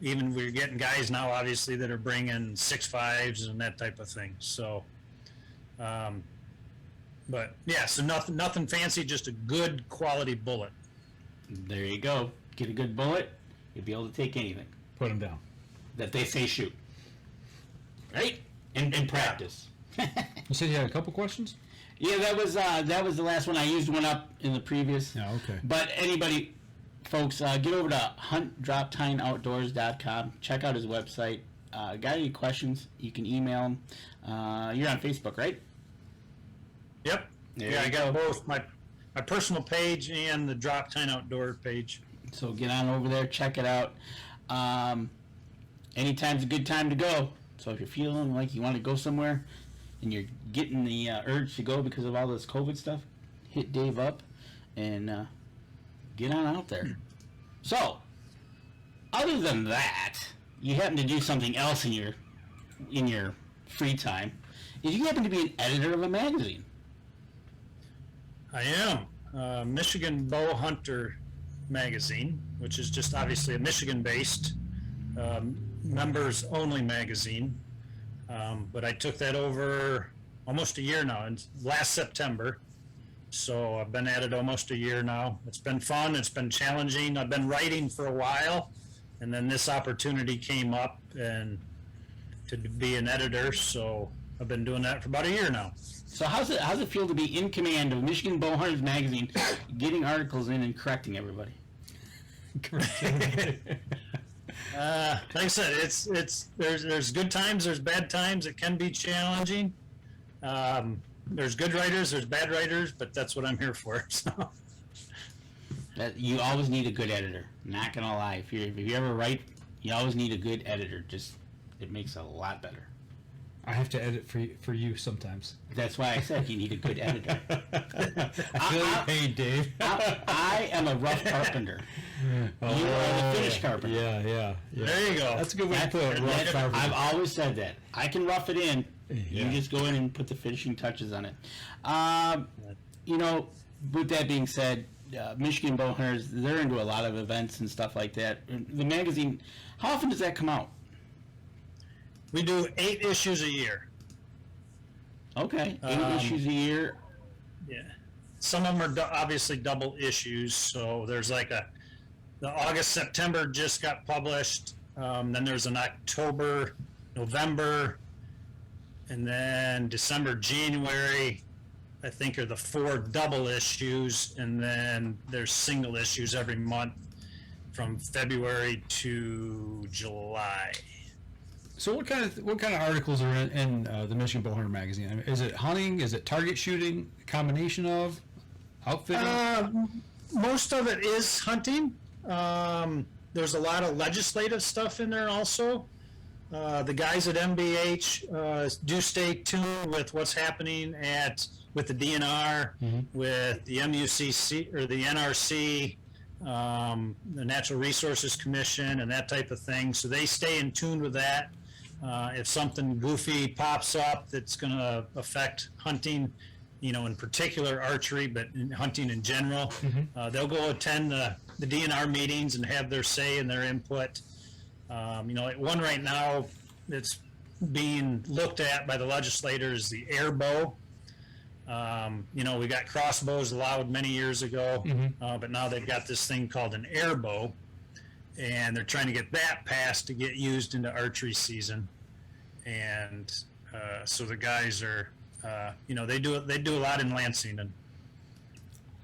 Even we're getting guys now, obviously, that are bringing 6.5s and that type of thing. So, so nothing fancy, just a good quality bullet. There you go. Get a good bullet, you'll be able to take anything Put them down. that they say shoot. Right? In practice. You said you had a couple questions? Yeah, that was the last one. I used one up in the previous. Yeah, okay. But anybody, folks, get over to huntdroptineoutdoors.com. Check out his website. Got any questions? You can email him. You're on Facebook, right? Yep. There I you got go. both my personal page and the Droptine Outdoor page. So get on over there, check it out. Anytime's a good time to go. So if you're feeling like you want to go somewhere and you're getting the urge to go because of all this COVID stuff, hit Dave up and get on out there. So, other than that, you happen to do something else in your free time. Is you happen to be an editor of a magazine? I am. Michigan Bow Hunter magazine, which is just obviously a Michigan-based members-only magazine. But I took that over almost a year now, last September. So I've been at it almost a year now. It's been fun. It's been challenging. I've been writing for a while, and then this opportunity came up and to be an editor. So I've been doing that for about a year now. So how's it feel to be in command of Michigan Bow Hunters magazine, getting articles in and correcting everybody? Like I said, there's good times, there's bad times. It can be challenging. There's good writers, there's bad writers, but that's what I'm here for. So. That you always need a good editor. Not gonna lie, if you ever write, you always need a good editor. It makes it a lot better. I have to edit for you sometimes. That's why I said you need a good editor. Hey, Dave. I am a rough carpenter. You are the finished carpenter. Yeah. There you go. That's a good way to put it. Rough carpenter. I've always said that. I can rough it in. Yeah. You just go in and put the finishing touches on it. With that being said, Michigan Bow Hunters, they're into a lot of events and stuff like that. The magazine, how often does that come out? We do 8 issues a year. Okay, 8 issues a year. Yeah. Some of them are obviously double issues. So there's like the August, September just got published. Then there's an October, November, and then December, January, I think are the 4 double issues. And then there's single issues every month from February to July. So what kind of articles are in the Michigan Bow Hunter magazine? I mean, is it hunting? Is it target shooting? A combination of outfitting? Most of it is hunting. There's a lot of legislative stuff in there also. The guys at MBH do stay tuned with what's happening with the DNR, with the MUCC or the NRC, the Natural Resources Commission, and that type of thing. So they stay in tune with that. If something goofy pops up that's going to affect hunting, in particular archery, but hunting in general, they'll go attend the DNR meetings and have their say and their input. Like one right now that's being looked at by the legislators, the air bow. We got crossbows allowed many years ago, but now they've got this thing called an air bow, and they're trying to get that passed to get used into archery season. And so the guys are, they do a lot in Lansing. And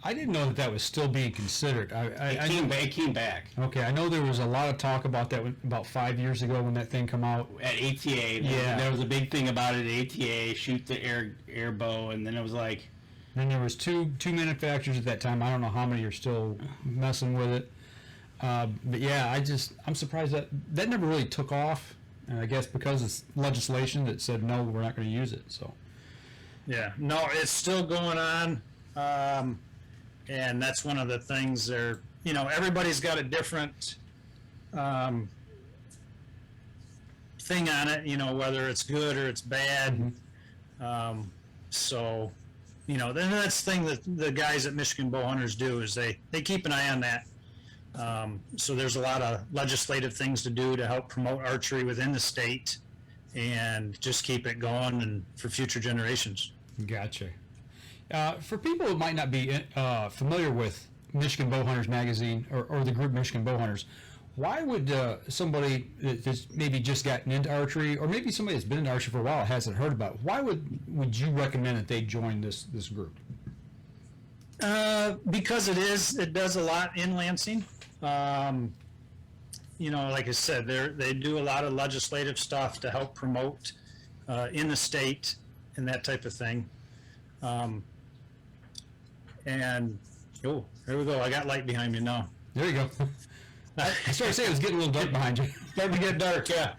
I didn't know that was still being considered. It came back Okay, I know there was a lot of talk about that about 5 years ago when that thing come out. at ATA. There was a big thing about it at ATA. Shoot the air bow, and then it was like. Then there was two manufacturers at that time. I don't know how many are still messing with it. But yeah, I'm surprised that never really took off. And I guess because it's legislation that said no, we're not going to use it. So. Yeah, no, it's still going on. And that's one of the things there, everybody's got a different thing on it, whether it's good or it's bad. So, then that's the thing that the guys at Michigan Bow Hunters do is they keep an eye on that. So there's a lot of legislative things to do to help promote archery within the state and just keep it going and for future generations. Gotcha. For people who might not be familiar with Michigan Bow Hunters magazine or the group Michigan Bow Hunters, why would somebody that's maybe just gotten into archery, or maybe somebody that's been into archery for a while hasn't heard about it, why would you recommend that they join this group? Because it does a lot in Lansing. Like I said, they do a lot of legislative stuff to help promote in the state and that type of thing. And there we go. I got light behind me now. There you go. I started saying it was getting a little dark behind you. Starting to get dark, yeah.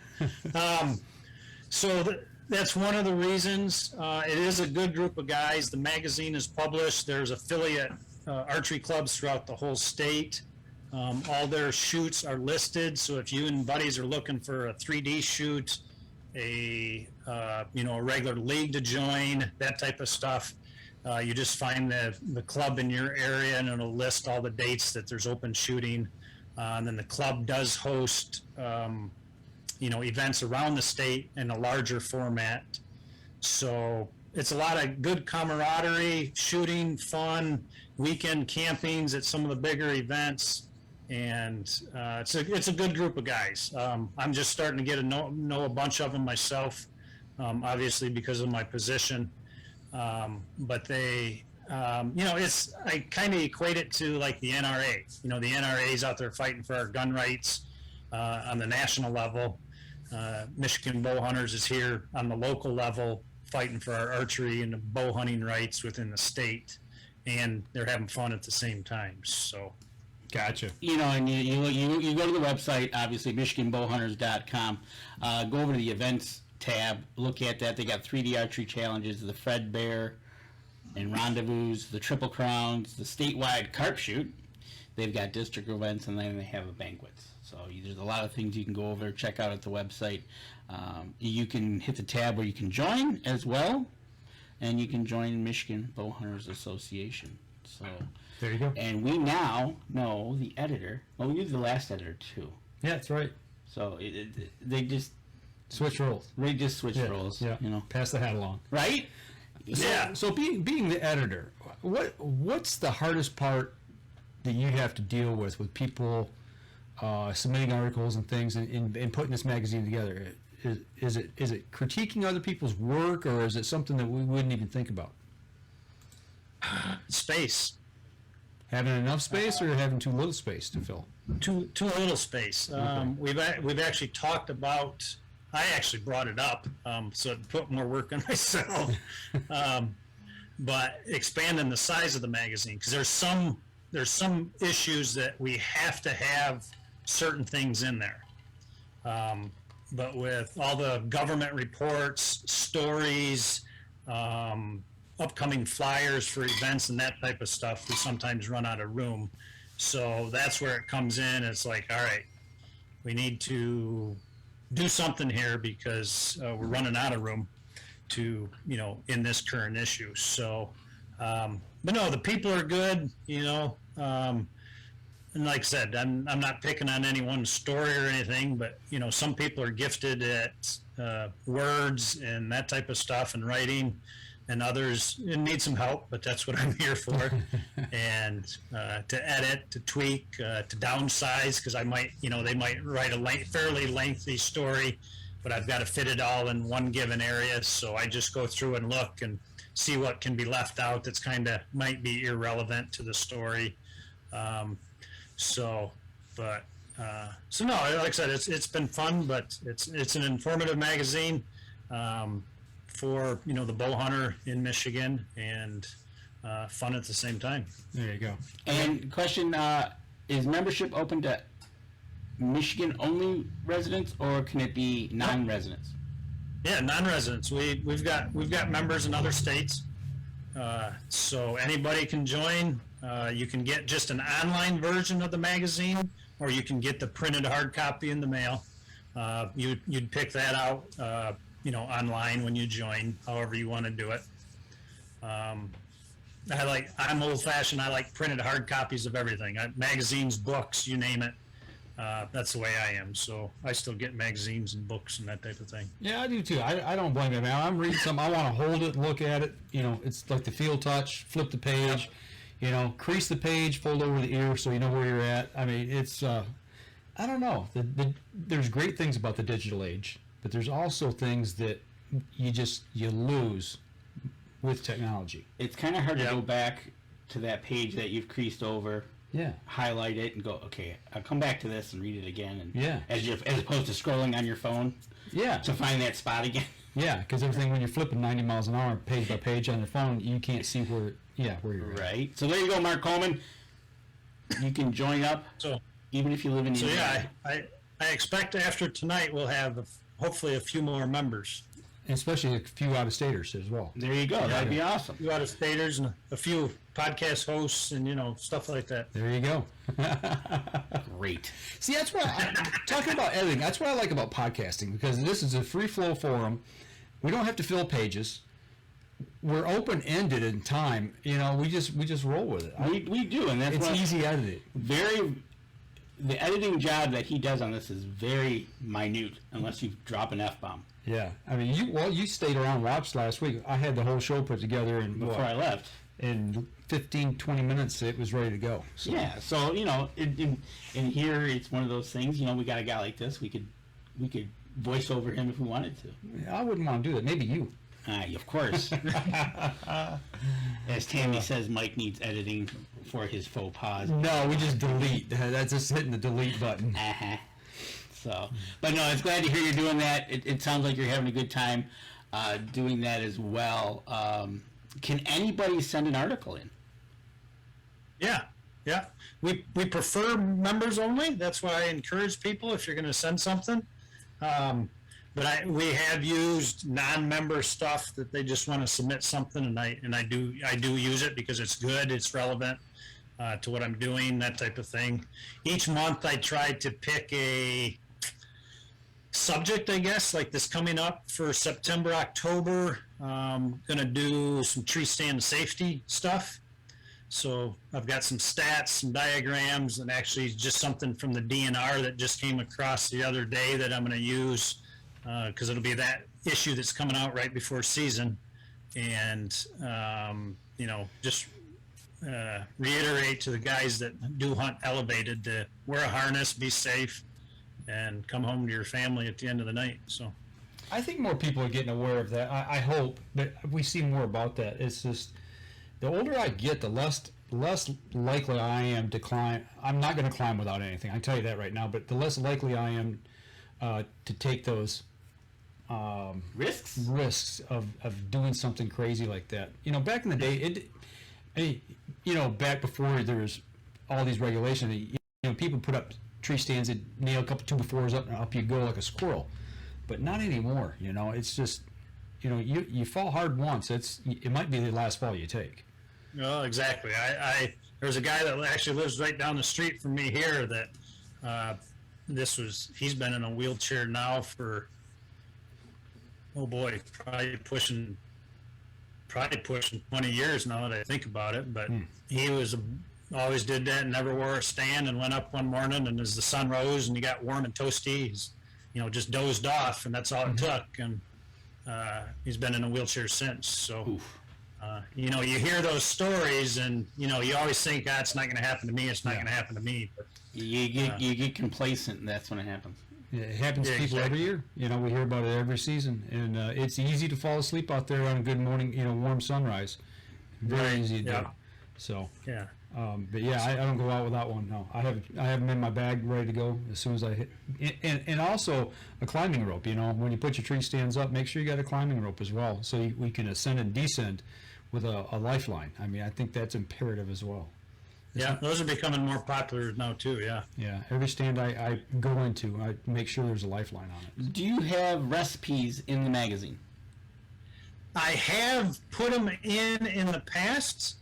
So that's one of the reasons. It is a good group of guys. The magazine is published. There's affiliate archery clubs throughout the whole state. All their shoots are listed. So if you and buddies are looking for a 3D shoot, a regular league to join, that type of stuff, you just find the club in your area, and it'll list all the dates that there's open shooting. And then the club does host, events around the state in a larger format. So it's a lot of good camaraderie, shooting, fun, weekend campings at some of the bigger events. And it's a good group of guys. I'm just starting to get to know a bunch of them myself, obviously because of my position. But they, I kind of equate it to like the NRA. The NRA's out there fighting for our gun rights on the national level. Michigan Bow Hunters is here on the local level fighting for our archery and the bow hunting rights within the state, and they're having fun at the same time. So. Gotcha. And you go to the website, obviously, MichiganBowHunters.com. Go over to the events tab, look at that. They got 3D archery challenges, the Fred Bear and Rendezvous, the Triple Crowns, the statewide carp shoot. They've got district events, and then they have a banquets. So there's a lot of things you can go over, check out at the website. You can hit the tab where you can join as well, and you can join Michigan Bow Hunters Association. So there you go. And we now know the editor. Well, we knew the last editor too. Yeah, that's right. So they just switch roles. They just switch roles. Yeah. Pass the hat along. Right. So being the editor, what's the hardest part that you have to deal with people submitting articles and things and putting this magazine together? Is it critiquing other people's work, or is it something that we wouldn't even think about? Space. Having enough space, or having too little space to fill? Too little space. Okay. We've actually talked about. I actually brought it up, so it put more work on myself. But expanding the size of the magazine, because there's some issues that we have to have certain things in there. But with all the government reports, stories, upcoming flyers for events and that type of stuff, we sometimes run out of room. So that's where it comes in. It's like, all right, we need to do something here because we're running out of room to, in this current issue. So, but no, the people are good, and like I said, I'm not picking on any one story or anything, but some people are gifted at words and that type of stuff and writing, and others need some help. But that's what I'm here for, and to edit, to tweak, to downsize, because I might, they might write a fairly lengthy story, but I've got to fit it all in one given area. So I just go through and look and see what can be left out that's kind of might be irrelevant to the story. So no, like I said, it's been fun, but it's an informative magazine for the bow hunter in Michigan, and fun at the same time. There you go. And question: is membership open to Michigan only residents, or can it be non-residents? Yeah, non-residents. We've got members in other states, so anybody can join. You can get just an online version of the magazine, or you can get the printed hard copy in the mail. You'd pick that out, online when you join, however you want to do it. I'm old-fashioned. I like printed hard copies of everything. Magazines, books, you name it. That's the way I am. So I still get magazines and books and that type of thing. Yeah, I do too. I don't blame you, man. I'm reading something. I want to hold it, look at it. It's like the feel touch, flip the page. Crease the page, fold over the ear so you know where you're at. I mean, it's, I don't know. There's great things about the digital age, but there's also things that you lose with technology. It's kind of hard to go back to that page that you've creased over, highlight it, and go, okay, I'll come back to this and read it again. And as opposed to scrolling on your phone to find that spot again. Yeah, because everything, when you're flipping 90 miles an hour page by page on your phone, you can't see where you're at. Right. So there you go, Mark Coleman. You can join up, even if you live in Indiana. So I expect after tonight we'll have hopefully a few more members. And especially a few out-of-staters as well. There you go. That'd be awesome. A few out-of-staters and a few podcast hosts and, stuff like that. There you go. Great. See, that's why talking about editing, that's what I like about podcasting, because this is a free-flow forum. We don't have to fill pages. We're open-ended in time. We just roll with it. We do, and that's easy editing. The editing job that he does on this is very minute, unless you drop an F-bomb. Yeah, I mean, you stayed around, watched last week. I had the whole show put together before I left. In 15, 20 minutes, it was ready to go. So. Yeah, so in here it's one of those things. We got a guy like this. We could voice over him if we wanted to. I wouldn't want to do that. Maybe you. Of course. As Tammy says, Mike needs editing for his faux pas. No, we just delete. That's just hitting the delete button. So, but no, it's glad to hear you're doing that. It sounds like you're having a good time doing that as well. Can anybody send an article in? Yeah. We prefer members only. That's why I encourage people, if you're going to send something. But we have used non-member stuff that they just want to submit something, and I do use it because it's good, it's relevant to what I'm doing, that type of thing. Each month I try to pick a subject, I guess, like this coming up for September, October. I'm going to do some tree stand safety stuff. So I've got some stats, some diagrams, and actually just something from the DNR that just came across the other day that I'm going to use because it'll be that issue that's coming out right before season. And, just reiterate to the guys that do hunt elevated to wear a harness, be safe, and come home to your family at the end of the night. So I think more people are getting aware of that. I hope that we see more about that. It's just the older I get, the less likely I am to climb. I'm not going to climb without anything. I can tell you that right now. But the less likely I am to take those risks of doing something crazy like that. Back in the day, back before there was all these regulations, people put up tree stands that nail a couple 2x4s up and up you go like a squirrel. But not anymore. It's just you fall hard once. It might be the last fall you take. Well, exactly. There's a guy that actually lives right down the street from me here that he's been in a wheelchair now for, oh boy, probably pushing 20 years now that I think about it. But he always did that and never wore a stand, and went up one morning, and as the sun rose and he got warm and toasty, he's, just dozed off, and that's all it took. And he's been in a wheelchair since. So, you hear those stories, and you always think, it's not going to happen to me. It's not going to happen to me. But you get complacent, and that's when it happens. Yeah, it happens to people every year. We hear about it every season, and it's easy to fall asleep out there on a good morning, warm sunrise. Very easy to do. So, yeah. But yeah, I don't go out without one. No, I have them in my bag ready to go as soon as I hit. And also a climbing rope. When you put your tree stands up, make sure you got a climbing rope as well, so we can ascend and descend with a lifeline. I mean, I think that's imperative as well. Yeah, those are becoming more popular now too. Yeah. Yeah, every stand I go into, I make sure there's a lifeline on it. Do you have recipes in the magazine? I have put them in the past.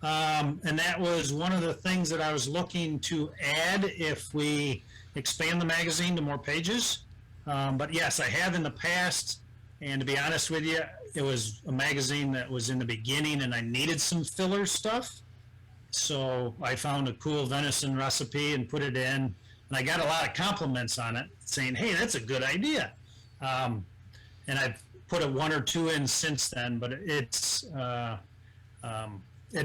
And that was one of the things that I was looking to add if we expand the magazine to more pages. But yes, I have in the past. And to be honest with you, it was a magazine that was in the beginning, and I needed some filler stuff. So I found a cool venison recipe and put it in. And I got a lot of compliments on it, saying, hey, that's a good idea. And I've put one or two in since then, but it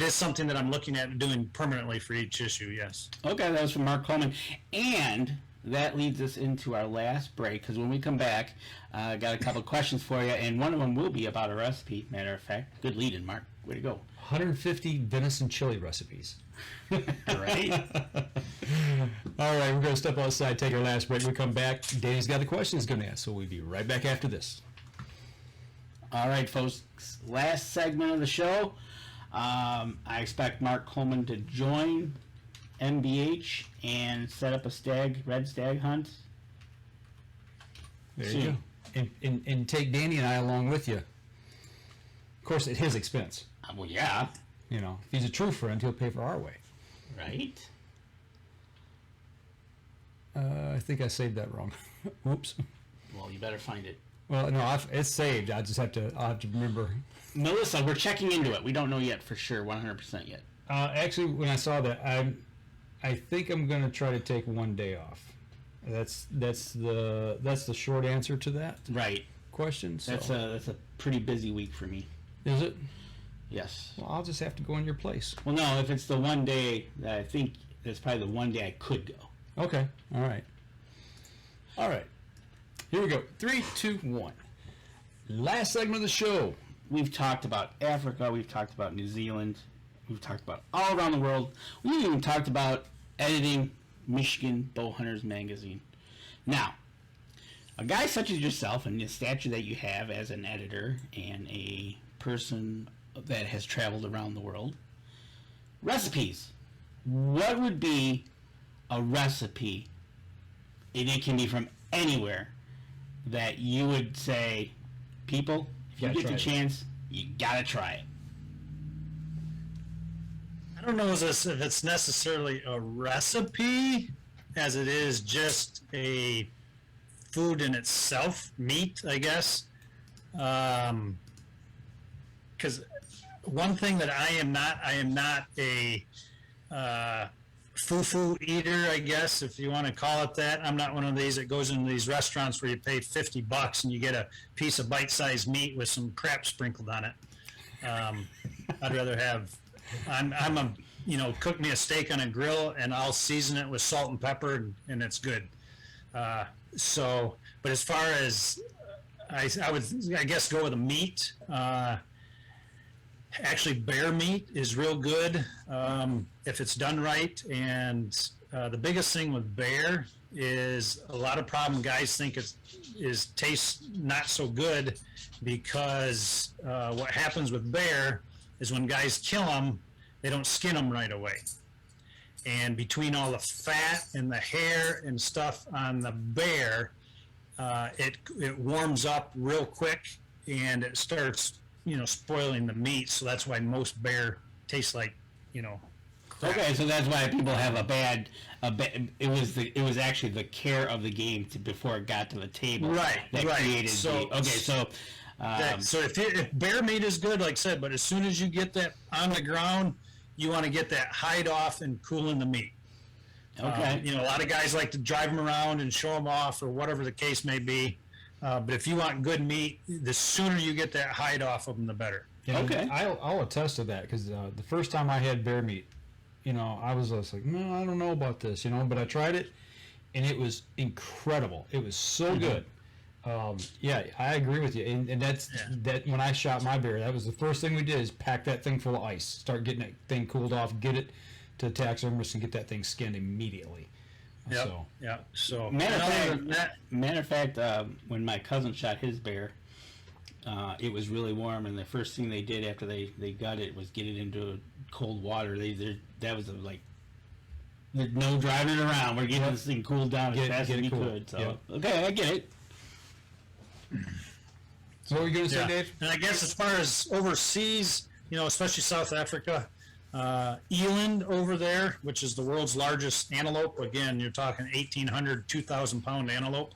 is something that I'm looking at doing permanently for each issue, yes. Okay, that was from Mark Coleman. And that leads us into our last break, because when we come back, I got a couple of questions for you, and one of them will be about a recipe, matter of fact. Good lead-in, Mark. Way to go. 150 venison chili recipes. Right? All right, we're going to step outside, take our last break. When we come back, Danny's got a question he's going to ask, so we'll be right back after this. All right, folks. Last segment of the show. I expect Mark Coleman to join MBH and set up a Red Stag hunt. There you go. And take Danny and I along with you. Of course, at his expense. Well, yeah. If he's a true friend, he'll pay for our way. Right. I think I saved that wrong. Oops. Well, you better find it. Well, no, it's saved. I'll have to remember. Melissa, we're checking into it. We don't know yet for sure, 100% yet. Actually, when I saw that, I think I'm going to try to take one day off. That's the short answer to that question. So. That's a pretty busy week for me. Is it? Yes. Well, I'll just have to go in your place. Well, no, if it's the one day, I think that's probably the one day I could go. Okay. All right. Here we go. 3, 2, 1. Last segment of the show. We've talked about Africa. We've talked about New Zealand. We've talked about all around the world. We even talked about editing Michigan Bowhunters magazine. Now, a guy such as yourself and the stature that you have as an editor and a person that has traveled around the world, recipes. What would be a recipe, and it can be from anywhere, that you would say, people, if you get the chance, you gotta try it? I don't know if it's necessarily a recipe as it is just a food in itself, meat, I guess. Because one thing that I am not a foo-foo eater, I guess, if you want to call it that. I'm not one of these that goes into these restaurants where you pay $50 and you get a piece of bite-sized meat with some crap sprinkled on it. I'd rather have, cook me a steak on a grill and I'll season it with salt and pepper and it's good. But as far as, I would, I guess, go with a meat. Actually, bear meat is real good if it's done right. And the biggest thing with bear is a lot of problem guys think is tastes not so good because what happens with bear is when guys kill them, they don't skin them right away. And between all the fat and the hair and stuff on the bear, it warms up real quick and it starts spoiling the meat. So that's why most bear tastes like Okay, so that's why people have a bad. It was actually the care of the game before it got to the table. Right. That created so if bear meat is good, like I said, but as soon as you get that on the ground, you want to get that hide off and cooling the meat. Okay. A lot of guys like to drive them around and show them off or whatever the case may be. But if you want good meat, the sooner you get that hide off of them, the better. Okay. I'll attest to that because the first time I had bear meat, I was just like, no, I don't know about this, but I tried it, and it was incredible. It was so good. Yeah, I agree with you, and that's that. When I shot my bear, that was the first thing we did is pack that thing full of ice, start getting that thing cooled off, get it to the taxidermist, and get that thing skinned immediately. So matter of fact, when my cousin shot his bear, it was really warm, and the first thing they did after they got it was get it into cold water. That was like, there's no driving it around. We're getting this thing cooled down as fast as we could. So okay, I get it. So what were you going to say, Dave? And I guess as far as overseas, especially South Africa, eland over there, which is the world's largest antelope. Again, you're talking 1,800, 2,000-pound antelope.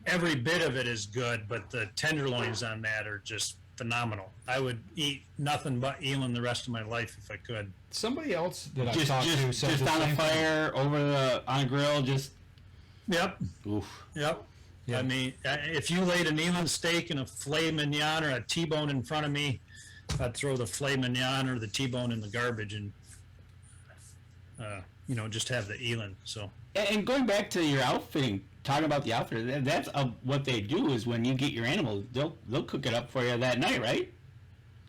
Every bit of it is good, but the tenderloins on that are just phenomenal. I would eat nothing but eland the rest of my life if I could. Somebody else that I talked to said just on a fire on a grill, just. Yep. Oof. Yep. Yeah. I mean, if you laid an eland steak and a filet mignon or a T-bone in front of me, I'd throw the filet mignon or the T-bone in the garbage and, just have the eland. So. And going back to your outfitting, talking about the outfit, that's what they do is when you get your animal, they'll cook it up for you that night, right?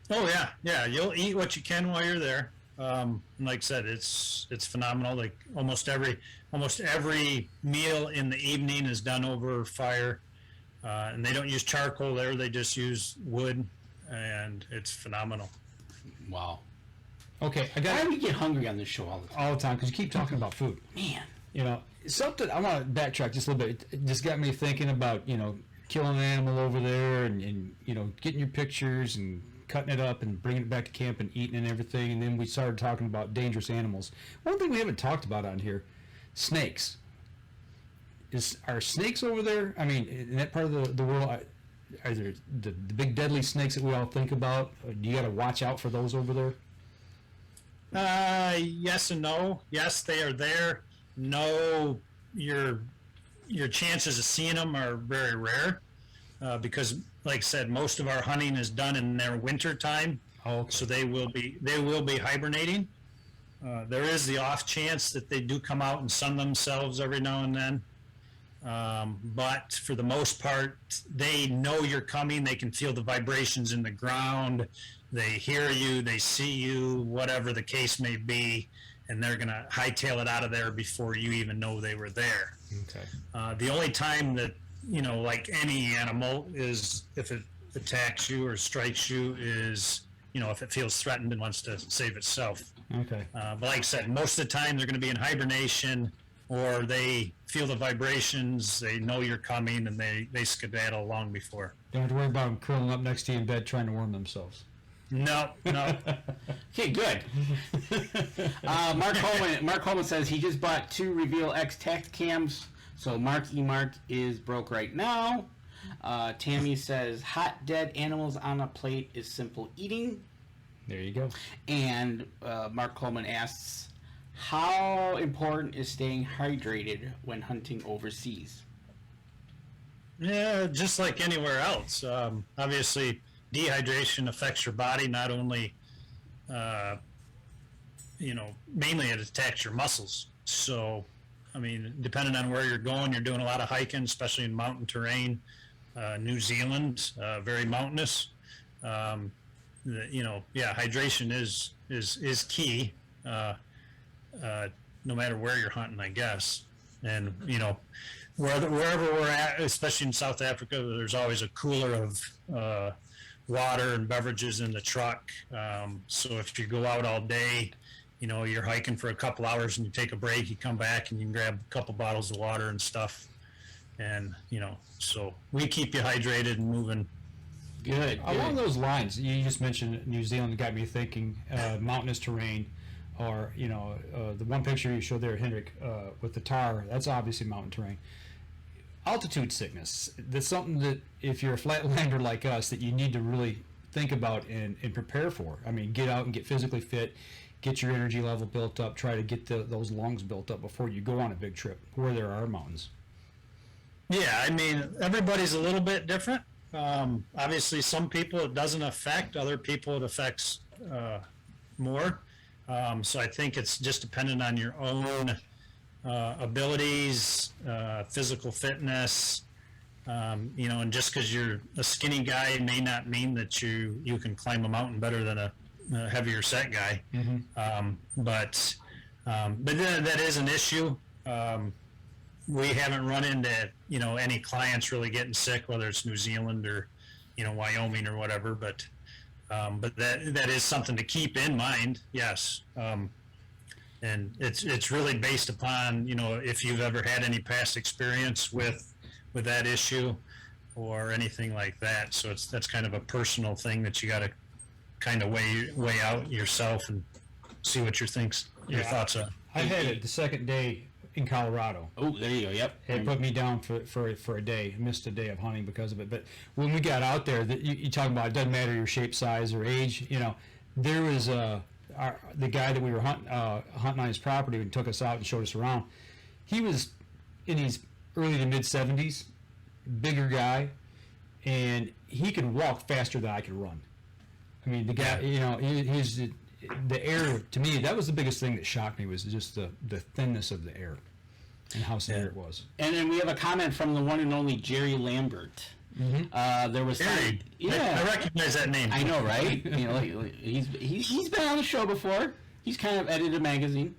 Oh yeah. You'll eat what you can while you're there. Like I said, it's phenomenal. Like almost every meal in the evening is done over fire, and they don't use charcoal there. They just use wood, and it's phenomenal. Wow. Okay, why do we get hungry on this show all the time? Because you keep talking about food. Man. Something I want to backtrack just a little bit. It just got me thinking about killing an animal over there and getting your pictures and cutting it up and bringing it back to camp and eating and everything. And then we started talking about dangerous animals. One thing we haven't talked about on here, snakes. Are snakes over there? I mean, in that part of the world, are there the big deadly snakes that we all think about? Do you got to watch out for those over there? Yes and no. Yes, they are there. No, your chances of seeing them are very rare because, like I said, most of our hunting is done in their winter time. Oh, okay. So they will be hibernating. There is the off chance that they do come out and sun themselves every now and then. But for the most part, they know you're coming. They can feel the vibrations in the ground. They hear you. They see you, whatever the case may be, and they're going to hightail it out of there before you even know they were there. Okay. The only time that, like any animal, is if it attacks you or strikes you is, if it feels threatened and wants to save itself. Okay. But like I said, most of the time they're going to be in hibernation, or they feel the vibrations, they know you're coming, and they skedaddle long before. Don't have to worry about them curling up next to you in bed trying to warm themselves. No. Okay, good. Mark Coleman says he just bought 2 Reveal X tact cams, so Mark is broke right now. Tammy says hot dead animals on a plate is simple eating. There you go. And Mark Coleman asks, how important is staying hydrated when hunting overseas? Yeah, just like anywhere else. Obviously, dehydration affects your body, not only, mainly it attacks your muscles. So, I mean, depending on where you're going, you're doing a lot of hiking, especially in mountain terrain. New Zealand, very mountainous. Hydration is key, no matter where you're hunting, I guess. And, wherever we're at, especially in South Africa, there's always a cooler of water and beverages in the truck. So if you go out all day, you're hiking for a couple hours and you take a break, you come back and you can grab a couple bottles of water and stuff. And, so we keep you hydrated and moving Good. Along those lines, you just mentioned New Zealand, got me thinking mountainous terrain, or the one picture you showed there, Hendrik, with the tar. That's obviously mountain terrain. Altitude sickness. That's something that if you're a flatlander like us, that you need to really think about and prepare for. I mean, get out and get physically fit, get your energy level built up, try to get those lungs built up before you go on a big trip where there are mountains. Yeah, I mean, everybody's a little bit different. Obviously, some people it doesn't affect, other people it affects more. So I think it's just dependent on your own abilities, physical fitness, and just because you're a skinny guy may not mean that you can climb a mountain better than a heavier set guy. Mm-hmm. But that is an issue. We haven't run into any clients really getting sick, whether it's New Zealand or Wyoming or whatever. But that is something to keep in mind. Yes. And it's really based upon if you've ever had any past experience with that issue or anything like that. So that's kind of a personal thing that you got to kind of weigh out yourself and see what your thoughts are. I had it the second day in Colorado. Oh, there you go. Yep. It put me down for a day. I missed a day of hunting because of it. But when we got out there, you talking about, it doesn't matter your shape, size, or age. There was the guy that we were hunting on his property and took us out and showed us around. He was in his early to mid 70s, bigger guy, and he could walk faster than I could run. I mean, the guy, the air, to me, that was the biggest thing that shocked me, was just the thinness of the air and how severe it was. And then we have a comment from the one and only Jerry Lambert. Mm-hmm. There was Jerry, I recognize that name. I know, right? He's been on the show before. He's kind of edited a magazine.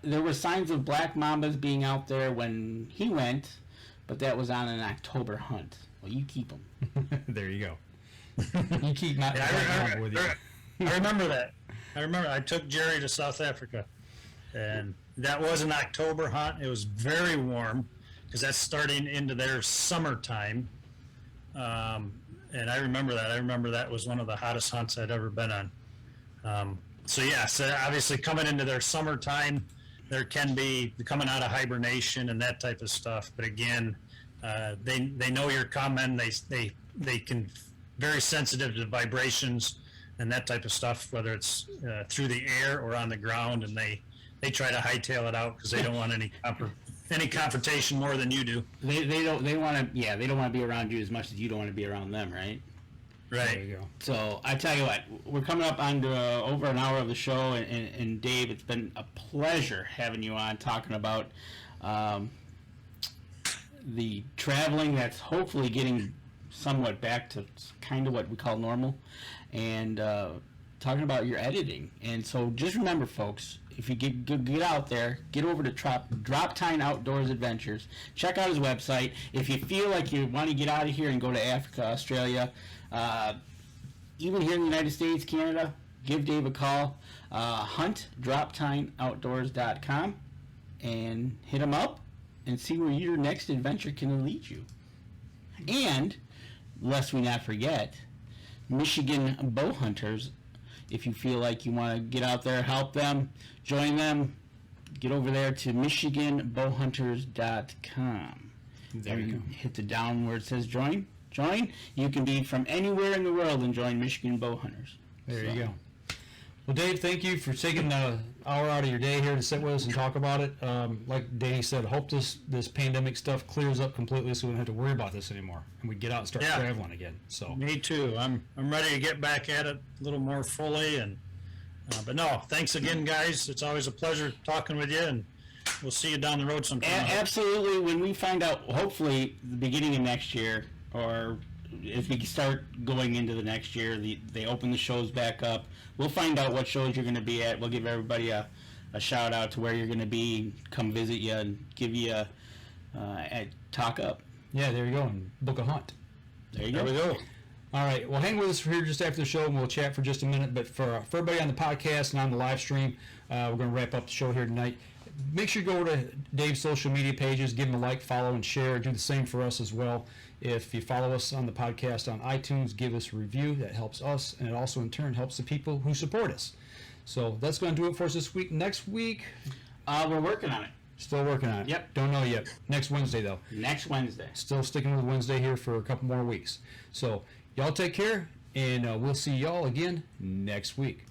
There were signs of black mambas being out there when he went, but that was on an October hunt. Well, you keep them. There you go. You keep not with you. I remember that. I took Jerry to South Africa, and that was an October hunt. It was very warm because that's starting into their summertime. And I remember that. I remember that was one of the hottest hunts I'd ever been on. So obviously coming into their summertime, there can be coming out of hibernation and that type of stuff. But again, they know you're coming. They can very sensitive to vibrations and that type of stuff, whether it's through the air or on the ground, and they try to hightail it out because they don't want any confrontation more than you do. They don't want to be around you as much as you don't want to be around them, right? Right. There you go. So I tell you what, we're coming up on over an hour of the show, and Dave, it's been a pleasure having you on talking about the traveling that's hopefully getting somewhat back to kind of what we call normal, and talking about your editing. And so just remember, folks, if you get out there, get over to Droptine Outdoors Adventures. Check out his website. If you feel like you want to get out of here and go to Africa, Australia, even here in the United States, Canada, give Dave a call. Hunt.droptineoutdoors.com and hit him up and see where your next adventure can lead you. And, lest we not forget, Michigan bow hunters. If you feel like you want to get out there, help them, join them, get over there to MichiganBowhunters.com. There you go. Hit the down where it says join. You can be from anywhere in the world and join Michigan Bow Hunters. There you go. Well, Dave, thank you for taking an hour out of your day here to sit with us and talk about it. Like Danny said, I hope this pandemic stuff clears up completely so we don't have to worry about this anymore and we get out and start traveling again. So me too. I'm ready to get back at it a little more fully. And but no, thanks again, guys. It's always a pleasure talking with you, and we'll see you down the road sometime. Absolutely. When we find out, hopefully, the beginning of next year, or if we start going into the next year, they open the shows back up. We'll find out what shows you're going to be at. We'll give everybody a shout out to where you're going to be, come visit you, and give you a talk up. Yeah, there you go, and book a hunt. There you go. There we go. All right, well, hang with us here just after the show, and we'll chat for just a minute. But for everybody on the podcast and on the live stream, we're going to wrap up the show here tonight. make sure you go over to Dave's social media pages, give him a like, follow, and share. Do the same for us as well. If you follow us on the podcast on iTunes, give us a review. That helps us, and it also in turn helps the people who support us. So that's going to do it for us this week. Next week, we're working on it. Still working on it. Yep. Don't know yet. Next Wednesday, though. Next Wednesday. Still sticking with Wednesday here for a couple more weeks. So y'all take care, and we'll see y'all again next week.